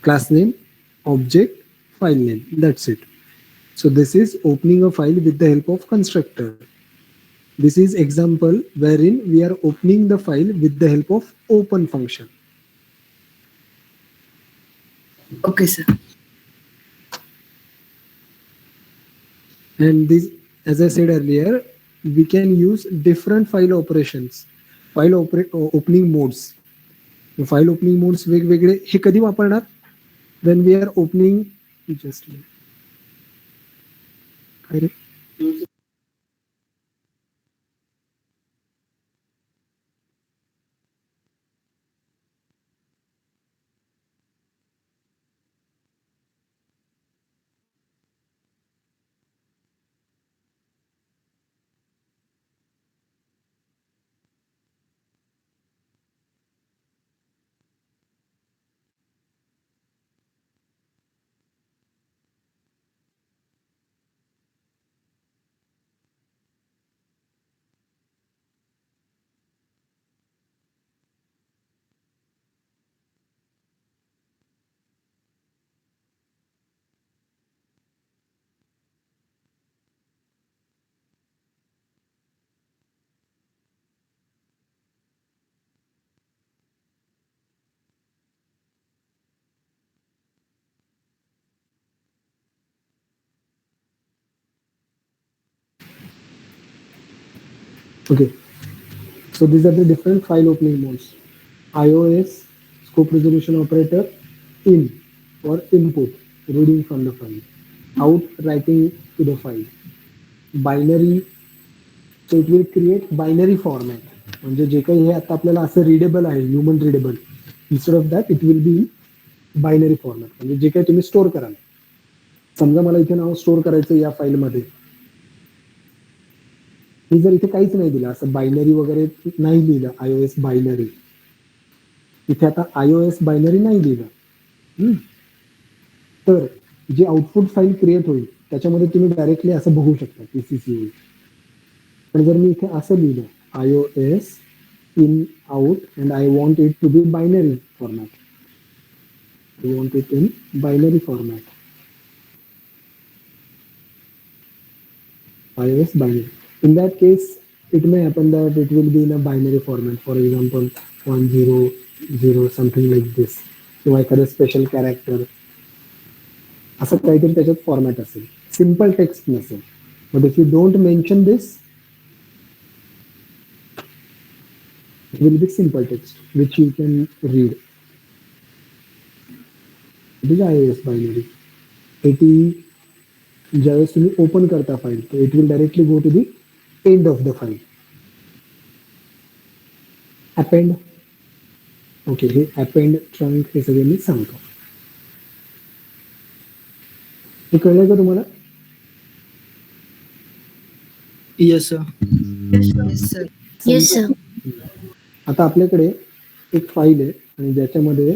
class name object file name, that's it। so this is opening a file with the help of constructor। this is example wherein we are opening the file with the help of open function। Okay sir. and this, as I said earlier, we can use different file operations, opening modes। file opening modes वेगवेगळे हे कधी वापरणार, when we are opening just काय रे Okay, so these are the different file opening modes. iOS, scope resolution operator, in or input, reading from the file, out, writing to the file, binary, so it will create binary format. म्हणजे जे काही हे आता आपल्याला असं readable आहे, human readable, instead of that it will B binary format. म्हणजे जे काही तुम्ही store कराल, समजा मला इथे नाव स्टोअर करायचं या फाईलमध्ये, मी जर इथे काहीच नाही दिलं, असं बायनरी वगैरे नाही लिहिलं, iOS बायनरी, इथे आता iOS बायनरी नाही लिहिलं, तर जे आउटपुट फाईल क्रिएट होईल त्याच्यामध्ये तुम्ही डायरेक्टली असं बघू शकता पीसीसी होईल. पण जर मी इथे असं लिहिलं iOS in out and I want it to be binary format, I want it in binary format, iOS binary. In that case, it may happen that it will be in a binary format, for example 100 something like this, किंवा एखादं special character असं काहीतरी त्याच्यात format असेल, simple text नसेल. But if you don't mention this, it will be simple text which you can read. It is iOS binary. ज्यावेळेस तुम्ही open करता फाईल, तर it will directly go to the end of the file. Append, okay, हे append, trunc, हे सगळे मी सांगतो. हे कळलंय का तुम्हाला? Yes, sir. Yes, sir. Yes, sir. आता आपल्याकडे एक फाईल आहे आणि ज्याच्यामध्ये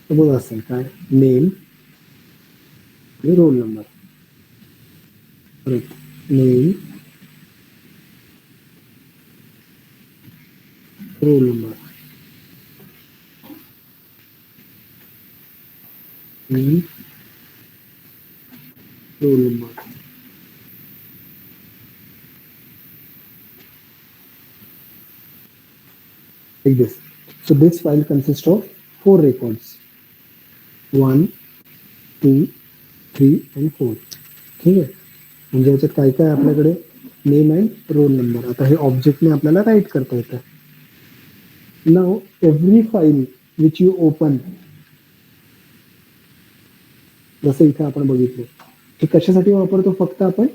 सपोज असेल काय, नेम आणि roll number, name, roll number, roll number. Like this. So this file consists of 4 records, 1, 2, 3 and 4. ठीक आहे. म्हणजे याच्यात काय काय आपल्याकडे नेम अँड रोल नंबर. आता हे ऑब्जेक्टने आपल्याला राईट करता येतं. Now every file which you open, जसं इथे आपण बघितलं, हे कशासाठी वापरतो फक्त आपण,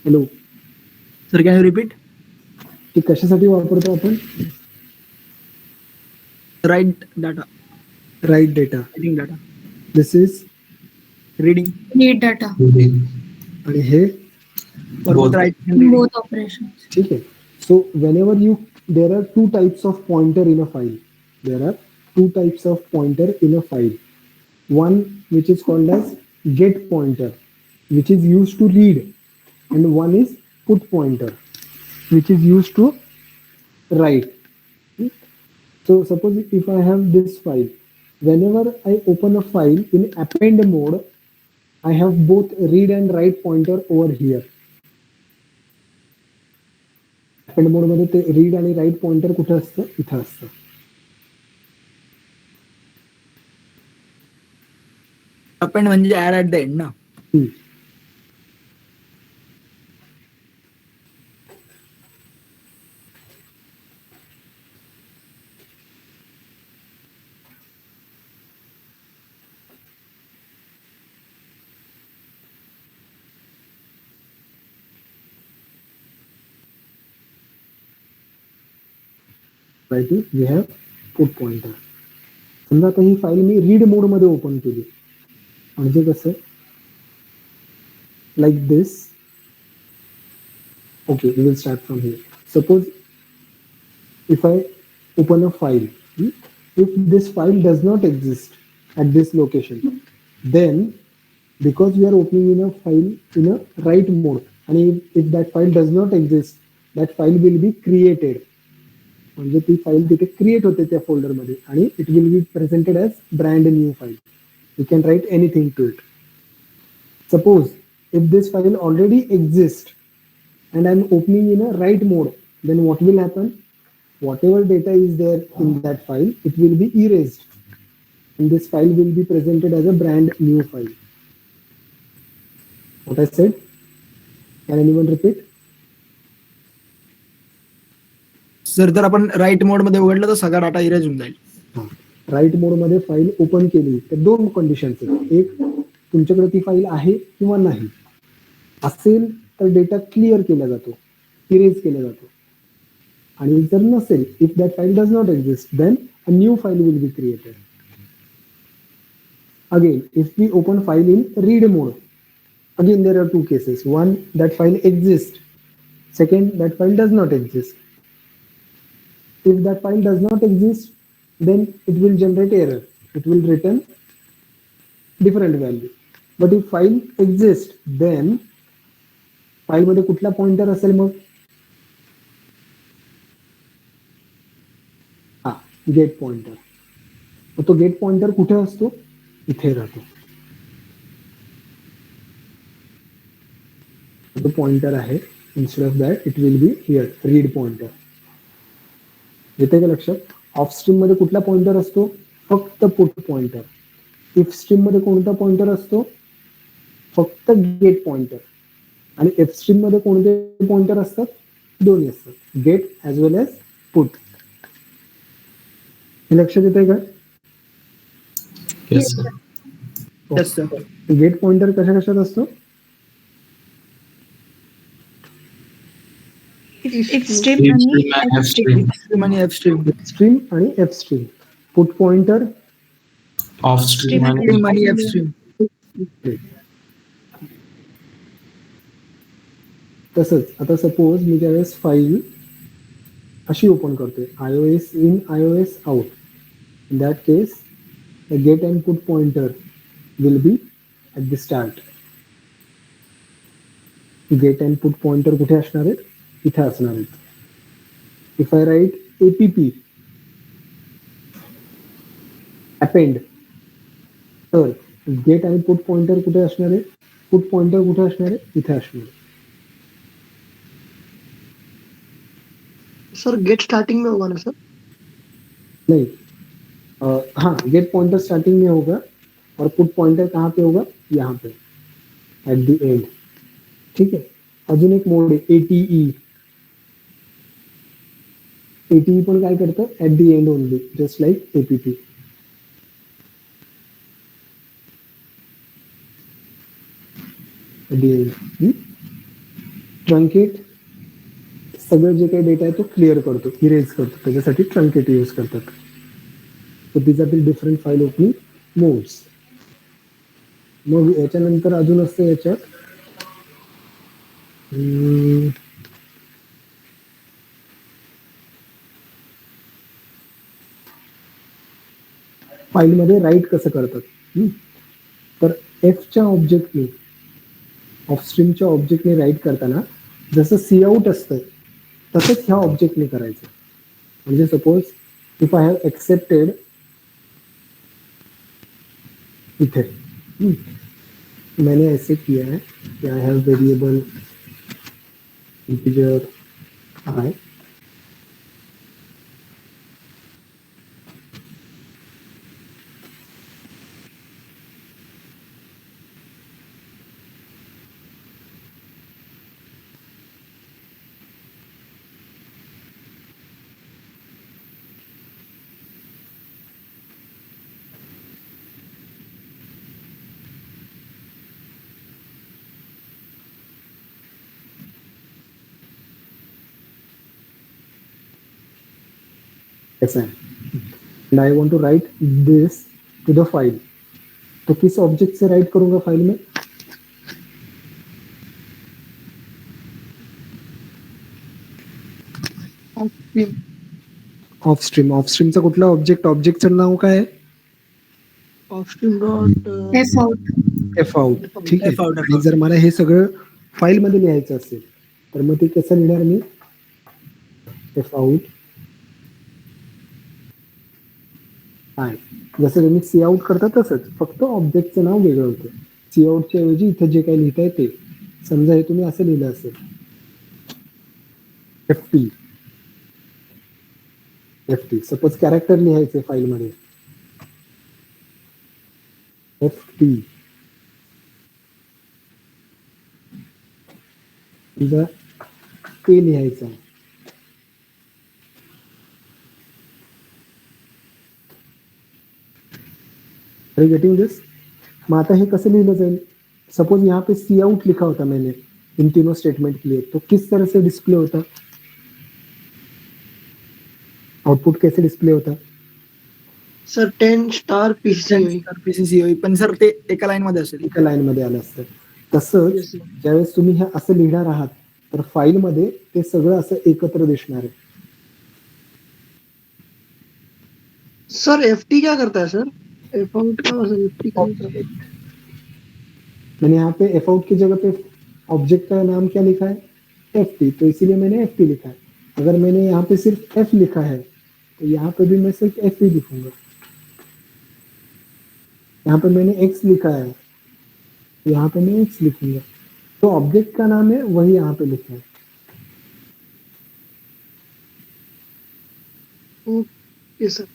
hello Sir, can you repeat? ते कशासाठी वापरतो आपण, Write data. Write data. Writing data. This is, Reading. Read data. आणि हे, For both Both. writing and reading. Both operations. ठीक आहे. सो whenever you, there are two types of pointer in a file. There are two types of pointer in a file. One which is called as get pointer, which is used to read, and one is put pointer, which is used to write. So suppose if I have this file, whenever I open a file in append mode, I have both read and write pointer over here. Append mode मध्ये ते read आणि write pointer कुठे असतं, इथं असतं. Append म्हणजे add at the end ना. Right, we have put pointer. समजा आता ही फाईल मी रीड मोड मध्ये ओपन केली, म्हणजे कसं, like this. Okay, we will start from here. Suppose if I open a file, if this file does not exist at this location, then because we are opening in a file in a write mode, आणि if that file does not exist that file will be created, म्हणजे ती file तिथे create होते त्या फोल्डरमध्ये आणि it will be presented as brand new file. You can write anything to it. Suppose if this file already exists and I'm opening in a write mode, then what will happen? Whatever data is there in that file, it will be erased and this file will be presented as a brand new file. What I said? Can anyone repeat? Sir जर आपण right mode मध्ये उघडलं तर सगळा data erase होऊन जाईल. Right mode मध्ये file open केली तर दोन कंडिशन्स आहेत. एक, तुमच्याकडे ती फाईल आहे किंवा नाही. असेल तर डेटा क्लिअर केला जातो, इरेज केला जातो. आणि जर नसेल, if that file does not exist then a new file will be created. Again if we open file in read mode, again there are two cases. One, that file exist. Second, that file does not exist. If that file does not exist, then it will generate error. It will return different value. But if file exists, then file मध्ये कुठला pointer असेल मग? हा, gate pointer. मग तो gate pointer कुठे असतो? इथे राहतो. तो पॉइंटर आहे. Instead of that, it will be here, read pointer. येते का लक्षात? ऑफ स्ट्रीम मध्ये कुठला पॉइंटर असतो? फक्त पुट पॉइंटर. इफ स्ट्रीम मध्ये कोणता पॉइंटर असतो? फक्त गेट पॉइंटर. आणि एफ स्ट्रीम मध्ये कोणते पॉइंटर असतात? दोन्ही असतात, get as well as put. हे लक्षात येते का? Yes, sir. Yes, sir. Get pointer कशा कशात असतो? If stream If आणि stream and F stream. Stream आणि एफ स्ट्रीम. स्ट्रीम आणि F stream. Put pointer Off stream and stream आणि एफ स्ट्रीम. तसंच आता सपोज मी ज्यावेळेस फाईल अशी ओपन करतोय, iOS in iOS out, in that case the get and put pointer will be at the start. Get and put pointer कुठे असणार आहेत? इथे असणार आहेत. If I write APP append, तर गेट आणि पुट पॉइंटर कुठे असणार आहे? पुट पॉइंटर कुठे असणार आहे? इथे असणार आहे. सर गेट स्टार्टिंग में होगा ना सर? नहीं, हाँ, गेट पॉइंटर स्टार्टिंग में होगा और पुट पॉइंटर कहाँ पे होगा? यहाँ पे एट द एंड. ठीक है. अजून एक मोड आहे ATE. ATE पण काय करतं? At the end only, just like APP. At the end. Truncate सगळं जे काही डेटा आहे तो क्लिअर करतो, इरेज करतो, त्याच्यासाठी ट्रंकेट यूज करतात. So these are the different file opening modes. मग याच्यानंतर अजून असतं याच्यात फाईलमध्ये राईट कसं करतात. तर एफच्या ऑब्जेक्टने, ऑफ स्ट्रीमच्या ऑब्जेक्टने राईट करताना जसं सी आउट असतं तसंच ह्या ऑब्जेक्टने करायचं. म्हणजे suppose if I have accepted इथे, मैंने ऐसे किया है कि I have variable integer I, ऐसा है, and I want to write this to the file. तो किस ऑब्जेक्ट से राइट करूंगा फाइल में? Of stream. ऑफ स्ट्रीमचा कुठला ऑब्जेक्ट? ऑब्जेक्टचं नाव काय आहे? Of stream dot F out. F out. ठीक आहे. F out. आणि जर मला हे सगळं फाईलमध्ये लिहायचं असेल तर मग ते कसं लिहिणार मी, एफ आउट आय. जसं तुम्ही सी आउट करता तसंच, फक्त ऑब्जेक्टचं नाव वेगळं होतं. सी आउटच्या ऐवजी इथं जे काही लिहिताय ते, समजा हे तुम्ही असं लिहिलं असेल F T, F T suppose character लिहायचे फाईलमध्ये, एफ टी तुझा ते लिहायचं आहे. Are you getting this? मग आता हे कसं लिहिलं जाईल, सपोज यहाँ पे सी आउट लिखा होता मैंने इन तीनों स्टेटमेंट के लिए, तो किस तरह से डिस्प्ले होता, आउटपुट कैसे डिस्प्ले होता, सर 10 स्टार पीसीसी. पीसीसी पण सर ते एका लाईन मध्ये असेल. एका लाईन मध्ये आलं असतं. तसंच Yes, sir. ज्यावेळेस तुम्ही हे असं लिहिणार आहात तर फाईलमध्ये ते सगळं असं एकत्र दिसणार आहे. सर एफटी क्या करता है सर? एफ आउट का सर एफटी क्या करता है? मैंने यहाँ पे एफ आउट की जगह पे ऑब्जेक्ट का नाम क्या लिखा है, एफ टी, तो इसीलिए मैंने एफ टी लिखा है. अगर मैंने यहाँ पे सिर्फ एफ लिखा है तो यहाँ पे भी मैं सिर्फ एफ ही लिखूंगा. यहाँ पे मैंने एक्स लिखा है, यहाँ पे मैं एक्स लिखूंगा. तो ऑब्जेक्ट का नाम है वही यहाँ पे लिखा है. Okay sir.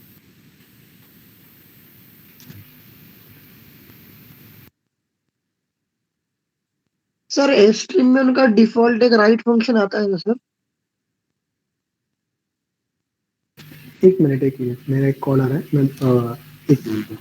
सर एस्ट्रीम में उनका डिफॉल्ट एक राइट फंक्शन आता है ना सर? एक मिनट मेरा एक कॉल आ रहा है, मैं एक minute.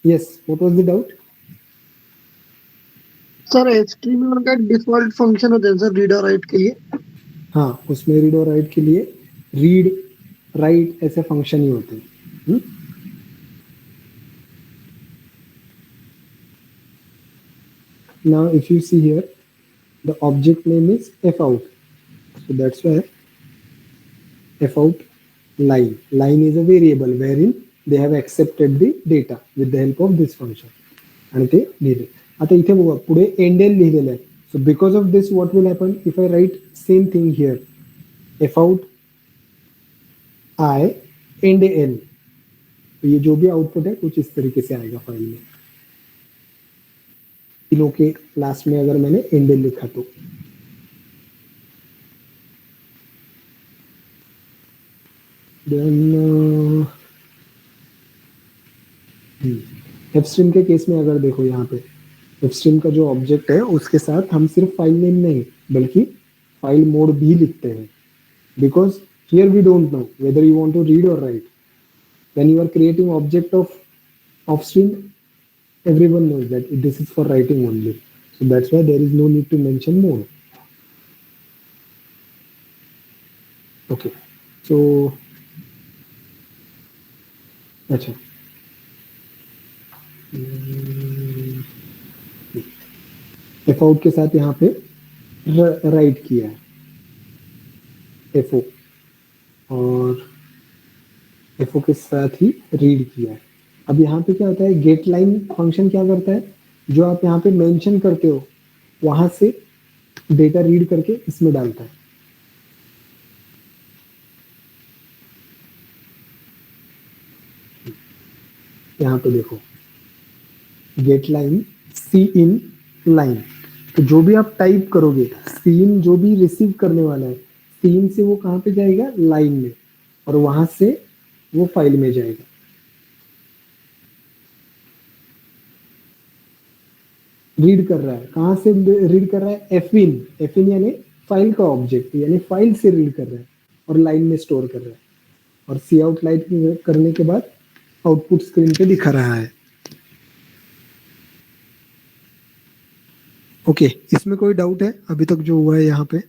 Yes, what was the doubt. Sir stream में उनका डिफॉल्ट फंक्शन होता है सर रीड और राइट के लिए. हाँ, उसमें रीड और राइट के लिए रीड राइट ऐसे फंक्शन ही होते हैं. Now if you see here, the object name is fout, so that's why fout line. Line is a variable wherein they have accepted the data with the help of this function. आणि ते लिहिले. आता इथे बघा पुढे endl लिहिलेलं आहे. So because of this what will happen if I write same thing here, fout I endl, तो ये जो भी आउटपुट है कुछ इस तरीके से आएगा फाइल में. तीनों के लास्ट में अगर मैंने एंडेल लिखा तो देन एफस्ट्रीम के केस में अगर देखो यहाँ पे एफस्ट्रीम का जो ऑब्जेक्ट है उसके साथ हम सिर्फ फाइल नेम नहीं बल्कि फाइल मोड भी लिखते हैं, because here we don't know whether you want to read or write. When you are creating object of ofstream, everyone knows that this is for writing only, so that's why there is no need to mention mode. Okay, so अच्छा F out के साथ यहाँ पे right किया है F O, और F O के साथ ही रीड किया है. अब यहाँ पे क्या होता है, गेट लाइन फंक्शन क्या करता है, जो आप यहाँ पे मेंशन करते हो वहां से डेटा रीड करके इसमें डालता है. यहाँ पे देखो getline cin line, तो जो भी आप टाइप करोगे, सीन जो भी रिसीव करने वाला है, सीन से वो कहाँ पे जाएगा, लाइन में, और वहां से वो फाइल में जाएगा। रीड कर रहा है, कहाँ से रीड कर रहा है, एफइन, एफइन यानी फाइल का ऑब्जेक्ट, यानी फाइल से रीड कर रहा है और लाइन में स्टोर कर रहा है, और सी आउट लाइन करने के बाद आउटपुट स्क्रीन पे दिखा रहा है। ओके, इसमें कोई डाउट है अभी तक जो हुआ है यहाँ पे?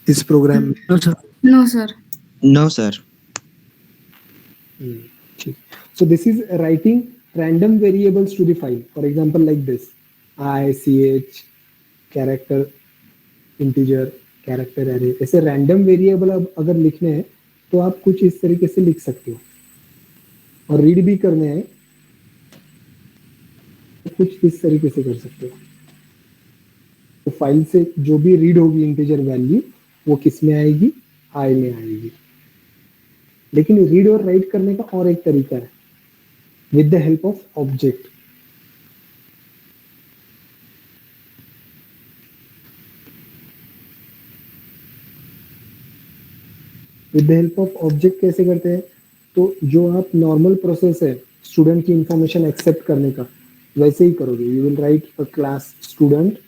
इस प्रोग्राम में? No, sir. No, sir. ठीक। So this is writing random variables to the file. For example, like this: I, ch, character, integer, character array. ऐसे random variable अगर लिखने हैं तो आप कुछ इस तरीके से लिख सकते हो, और रीड भी करने हैं तो कुछ इस तरीके से कर सकते हो। तो फाइल से जो भी रीड होगी इंटीजर वैल्यू, वो किस में आएगी, आई में आएगी। लेकिन रीड और राइट करने का और एक तरीका है, with the help of object. With the help of object कैसे करते हैं? तो जो आप नॉर्मल प्रोसेस है स्टूडेंट की इंफॉर्मेशन एक्सेप्ट करने का, वैसे ही करोगे। You will write a class student,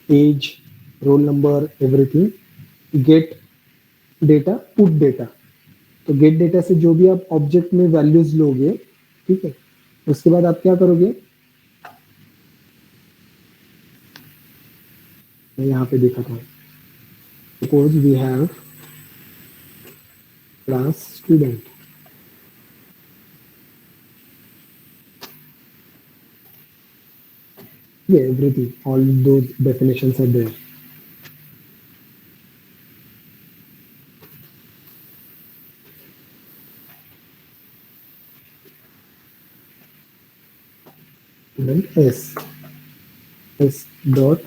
age, roll number, everything, get data, put data. तो गेट डेटा से जो भी आप ऑब्जेक्ट में वैल्यूज लोगे, ठीक है, उसके बाद आप क्या करोगे, मैं यहाँ पे दिखाता हूँ। Suppose we have class student, yeah, everything, all those definitions are there. Then s dot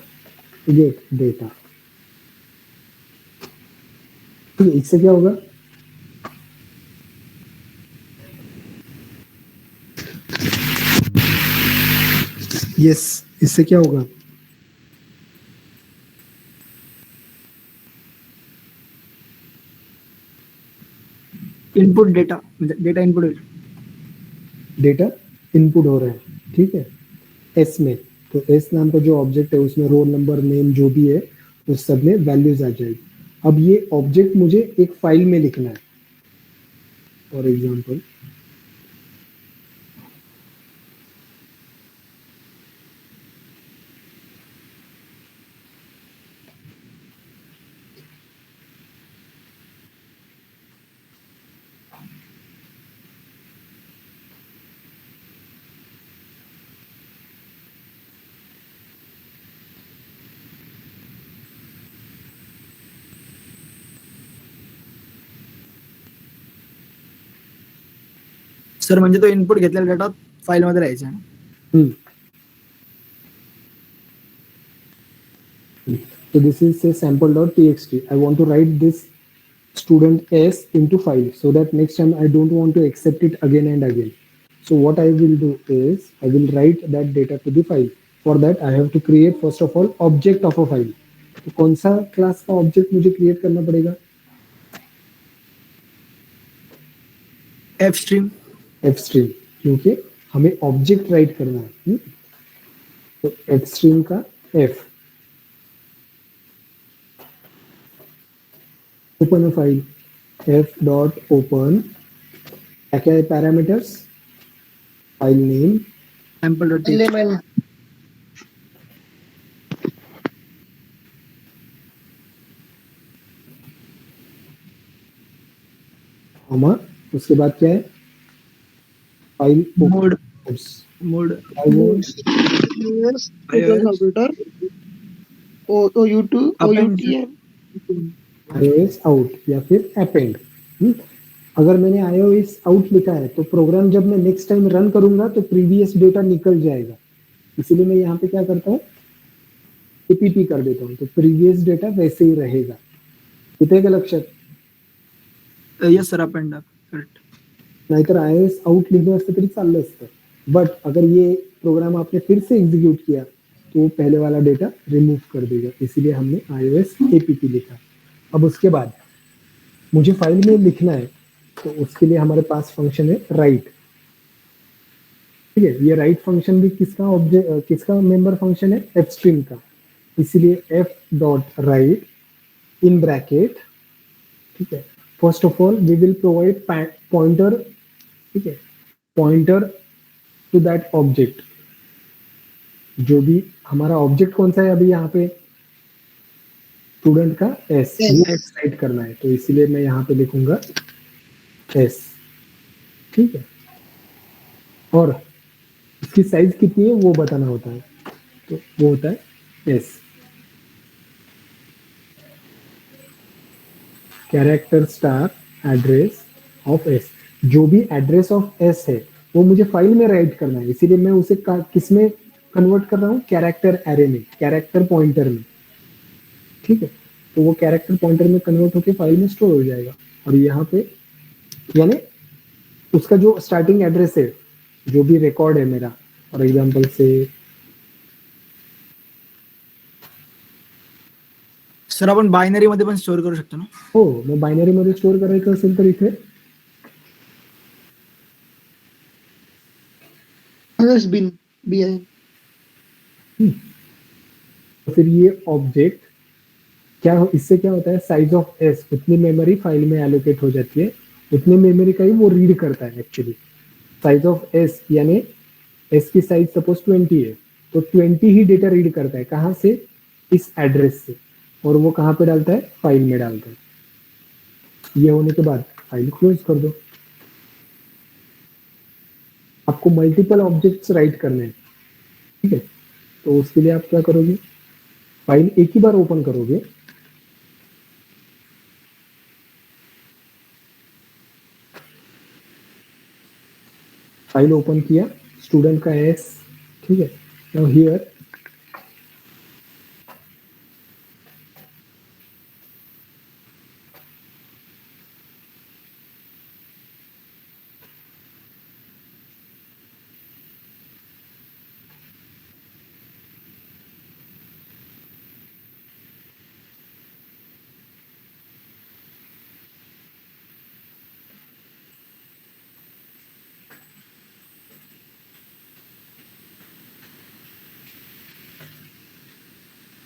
get data। ठीक है, इससे क्या होगा, यस, इससे क्या होगा, input data, data input data input हो रहा है, ठीक है, एस में। तो एस नाम का जो ऑब्जेक्ट है उसमें रोल नंबर, नेम जो भी है उस सब में वैल्यूज आ जाएगी। अब ये ऑब्जेक्ट मुझे एक फाइल में लिखना है। फॉर एग्जांपल, सर म्हणजे तो इनपुट घेतलेला डेटा फाईल मध्ये राहायचा आहे। So this is say sample.txt. I want to write this student s into file so that next time I don't want to accept it again and again. So what I will do is I will write that data to the file. For that I have to create first of all object of a file. तो कौन सा class का object मुझे create करना पड़ेगा? F stream, F stream, क्योंकि हमें object right करना है। तो एफ स्ट्रीम का F, open a file, F dot open, क्या है parameters, file name, sample dot element, comma, उसके बाद क्या है, file mode, mode yes, computer, OU2, iOS out या फिर अपेंड। अगर मैंने iOS आउट लिखा है तो प्रोग्राम जब मैं नेक्स्ट टाइम रन करूंगा तो प्रीवियस डेटा निकल जाएगा, इसीलिए मैं यहाँ पे क्या करता हूँ, एपीपी कर देता हूँ, तो प्रीवियस डेटा वैसे ही रहेगा। येते का लक्षात? Yes sir, append correct. नाहीतर iOS आउट लिहिलं असतं तरी चाललं असतं, बट अगर ये प्रोग्राम आपने फिर से एग्जीक्यूट किया तो वो पहले वाला डेटा रिमूव कर देगा, इसीलिए हमने iOS app लिखा। अब उसके बाद मुझे फाइल में लिखना है, तो उसके लिए हमारे पास फंक्शन है राइट। ठीक है, ये राइट फंक्शन भी किसका मेंबर फंक्शन है? एफस्ट्रीम का, इसीलिए F dot write in bracket. ठीक है, first of all we will provide pointer, ठीक है, पॉइंटर टू दैट ऑब्जेक्ट। जो भी हमारा ऑब्जेक्ट कौन सा है अभी यहाँ पे? स्टूडेंट का एस, राइट करना है, तो इसीलिए मैं यहाँ पे लिखूंगा एस। ठीक है, और इसकी साइज कितनी है वो बताना होता है, तो वो होता है S. Character star address of S, जो भी एड्रेस ऑफ एस है वो मुझे फाइल में राइट करना है, इसीलिए मैं उसे किस में कन्वर्ट कर रहा हूँ? कैरेक्टर एरे में, कैरेक्टर पॉइंटर में। ठीक है, तो वो कैरेक्टर पॉइंटर में कन्वर्ट होकर फाइल में स्टोर हो जाएगा। और यहाँ पे यानी उसका जो स्टार्टिंग एड्रेस है, जो भी रिकॉर्ड है मेरा, फॉर एग्जांपल से सर आपण बायनरी मध्ये पण स्टोअर करू शकतो ना? हो, मग बायनरी मध्ये स्टोअर करायचं असेल तर इथे iOS bin bin तो फिर ये ऑब्जेक्ट इससे क्या होता है? साइज ऑफ एस, उतनी मेमोरी फाइल में एलोकेट हो जाती है, उतनी मेमोरी का ही वो रीड करता है एक्चुअली। साइज ऑफ एस यानी एस की साइज सपोज 20 है, तो 20 ही डेटा रीड करता है। कहाँ से? इस एड्रेस से, और वो कहाँ पे डालता है? फाइल में डालता है। ये होने के बाद फाइल क्लोज कर दो। आपको मल्टीपल ऑब्जेक्ट्स राइट करने हैं, ठीक है, तो उसके लिए आप क्या करोगे? फाइल एक ही बार ओपन करोगे, फाइल ओपन किया, स्टूडेंट का एस, ठीक है, now here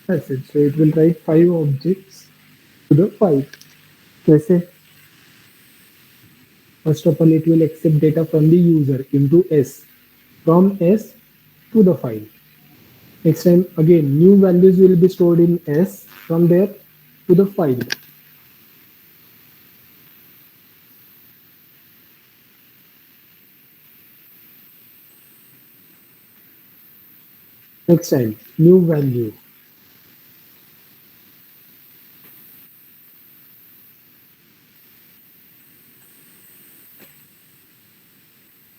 that's it. So it will write 5 objects to the file. कैसे? First of all, it will accept data from the user into S, from S to the file. Next time, again, new values will be stored in S, from there to the file. Next time, new value.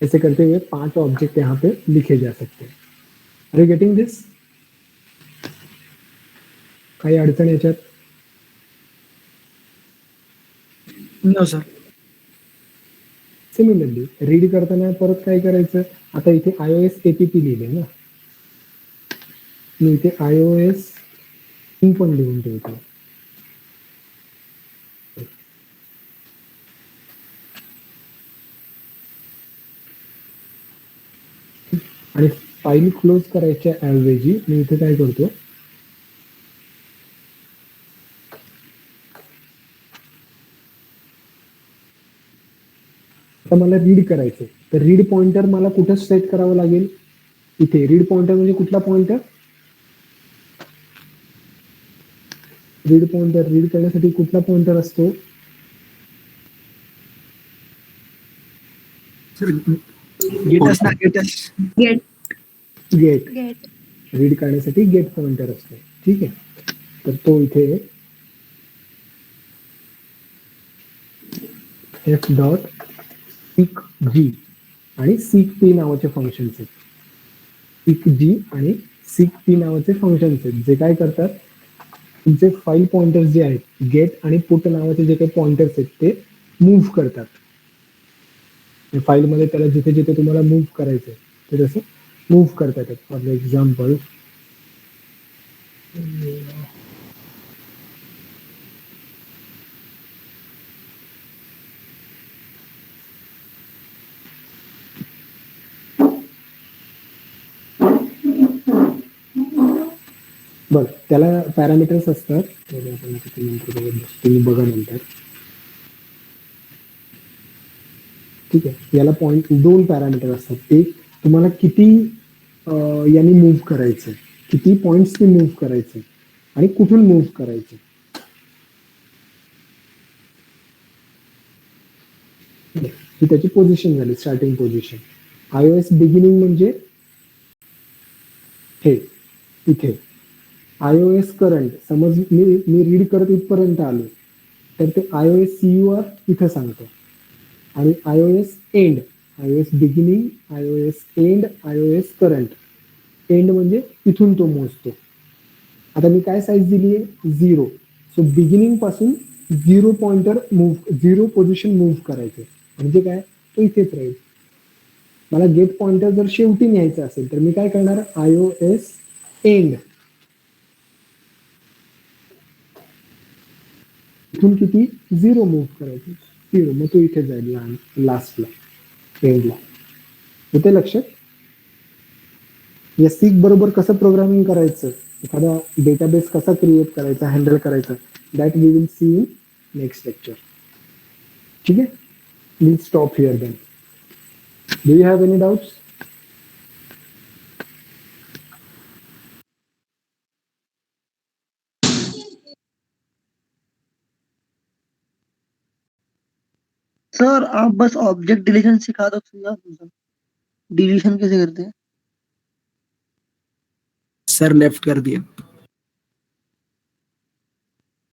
ऐसे करते हुए 5 object यहाँ पे लिखे जा सकते हैं। Are you getting this? काही अडचण याच्यात? No sir. सिमिलरली रीड करताना परत काय करायचं? आता इथे iOS app लिहिले ना, मी इथे iOS पण लिहून ठेवतो। आणि फाइल क्लोज करायच्या ऐवजी मी इथे काय करतो, आता मला रीड करायचं, तर रीड पॉइंटर मला कुठे सेट करावं लागेल? इथे रीड पॉइंटर म्हणजे कुठला पॉइंटर? रीड पॉइंटर रीड करण्यासाठी कुठला पॉइंटर असतो? गेटस ना, gets. Get get get read करण्यासाठी गेट पॉइंटर असतो, ठीक आहे। तर तो इथे एफ डॉट सीक जी आणि सीक पी नावाचे फंक्शन्स आहेत। सीक जी आणि सीक पी नावाचे फंक्शन्स आहेत जे काय करतात, तुमचे फाईल पॉइंटर्स जे आहेत गेट आणि पुट नावाचे जे काही पॉइंटर्स आहेत ते मूव्ह करतात फाईल मध्ये, त्याला जिथे जिथे तुम्हाला मूव्ह करायचंय ते तसं मूव्ह करता येतात. फॉर एक्झाम्पल बघ, त्याला पॅरामीटर्स असतात. तुम्ही बघा नंतर. ठीक आहे, याला पॉईंट 2 पॅरामीटर असतात. एक, तुम्हाला किती यांनी मूव्ह करायचं, किती पॉइंट्सनी मूव्ह करायचं आणि कुठून मूव्ह करायचं. ही त्याची पोझिशन झाली, स्टार्टिंग पोझिशन. iOS बिगिनिंग म्हणजे हे इथे. iOS करंट, समज मी रीड करत इथपर्यंत आलो तर ते iOS CUR इथं सांगतो. आणि iOS and, iOS beginning, iOS and, iOS current. And म्हणजे इथून तो मोजतो. आता मी काय साईज दिली आहे, 0. सो बिगिनिंग पासून 0 पॉइंटर मूव्ह, 0 पोझिशन मूव्ह करायचे. म्हणजे काय, तो इथेच राहील. मला गेट पॉइंटर जर शेवटी न्यायचं असेल तर मी काय करणार, iOS एंड. इथून किती, 0 मूव्ह करायचे, 0. मग तो इथे जाईल लास्टला, एंडला. होते लक्षात. या सीक बरोबर कसं प्रोग्रामिंग करायचं, एखादा डेटाबेस कसा क्रिएट करायचा, हँडल करायचा, that we will see in next lecture. ठीक आहे, please stop here then. Do you have any doubts? Sir आप बस ऑब्जेक्ट डिलीशन सिखा दो, डिलीशन कैसे करते हैं. सर लेफ्ट कर दिया.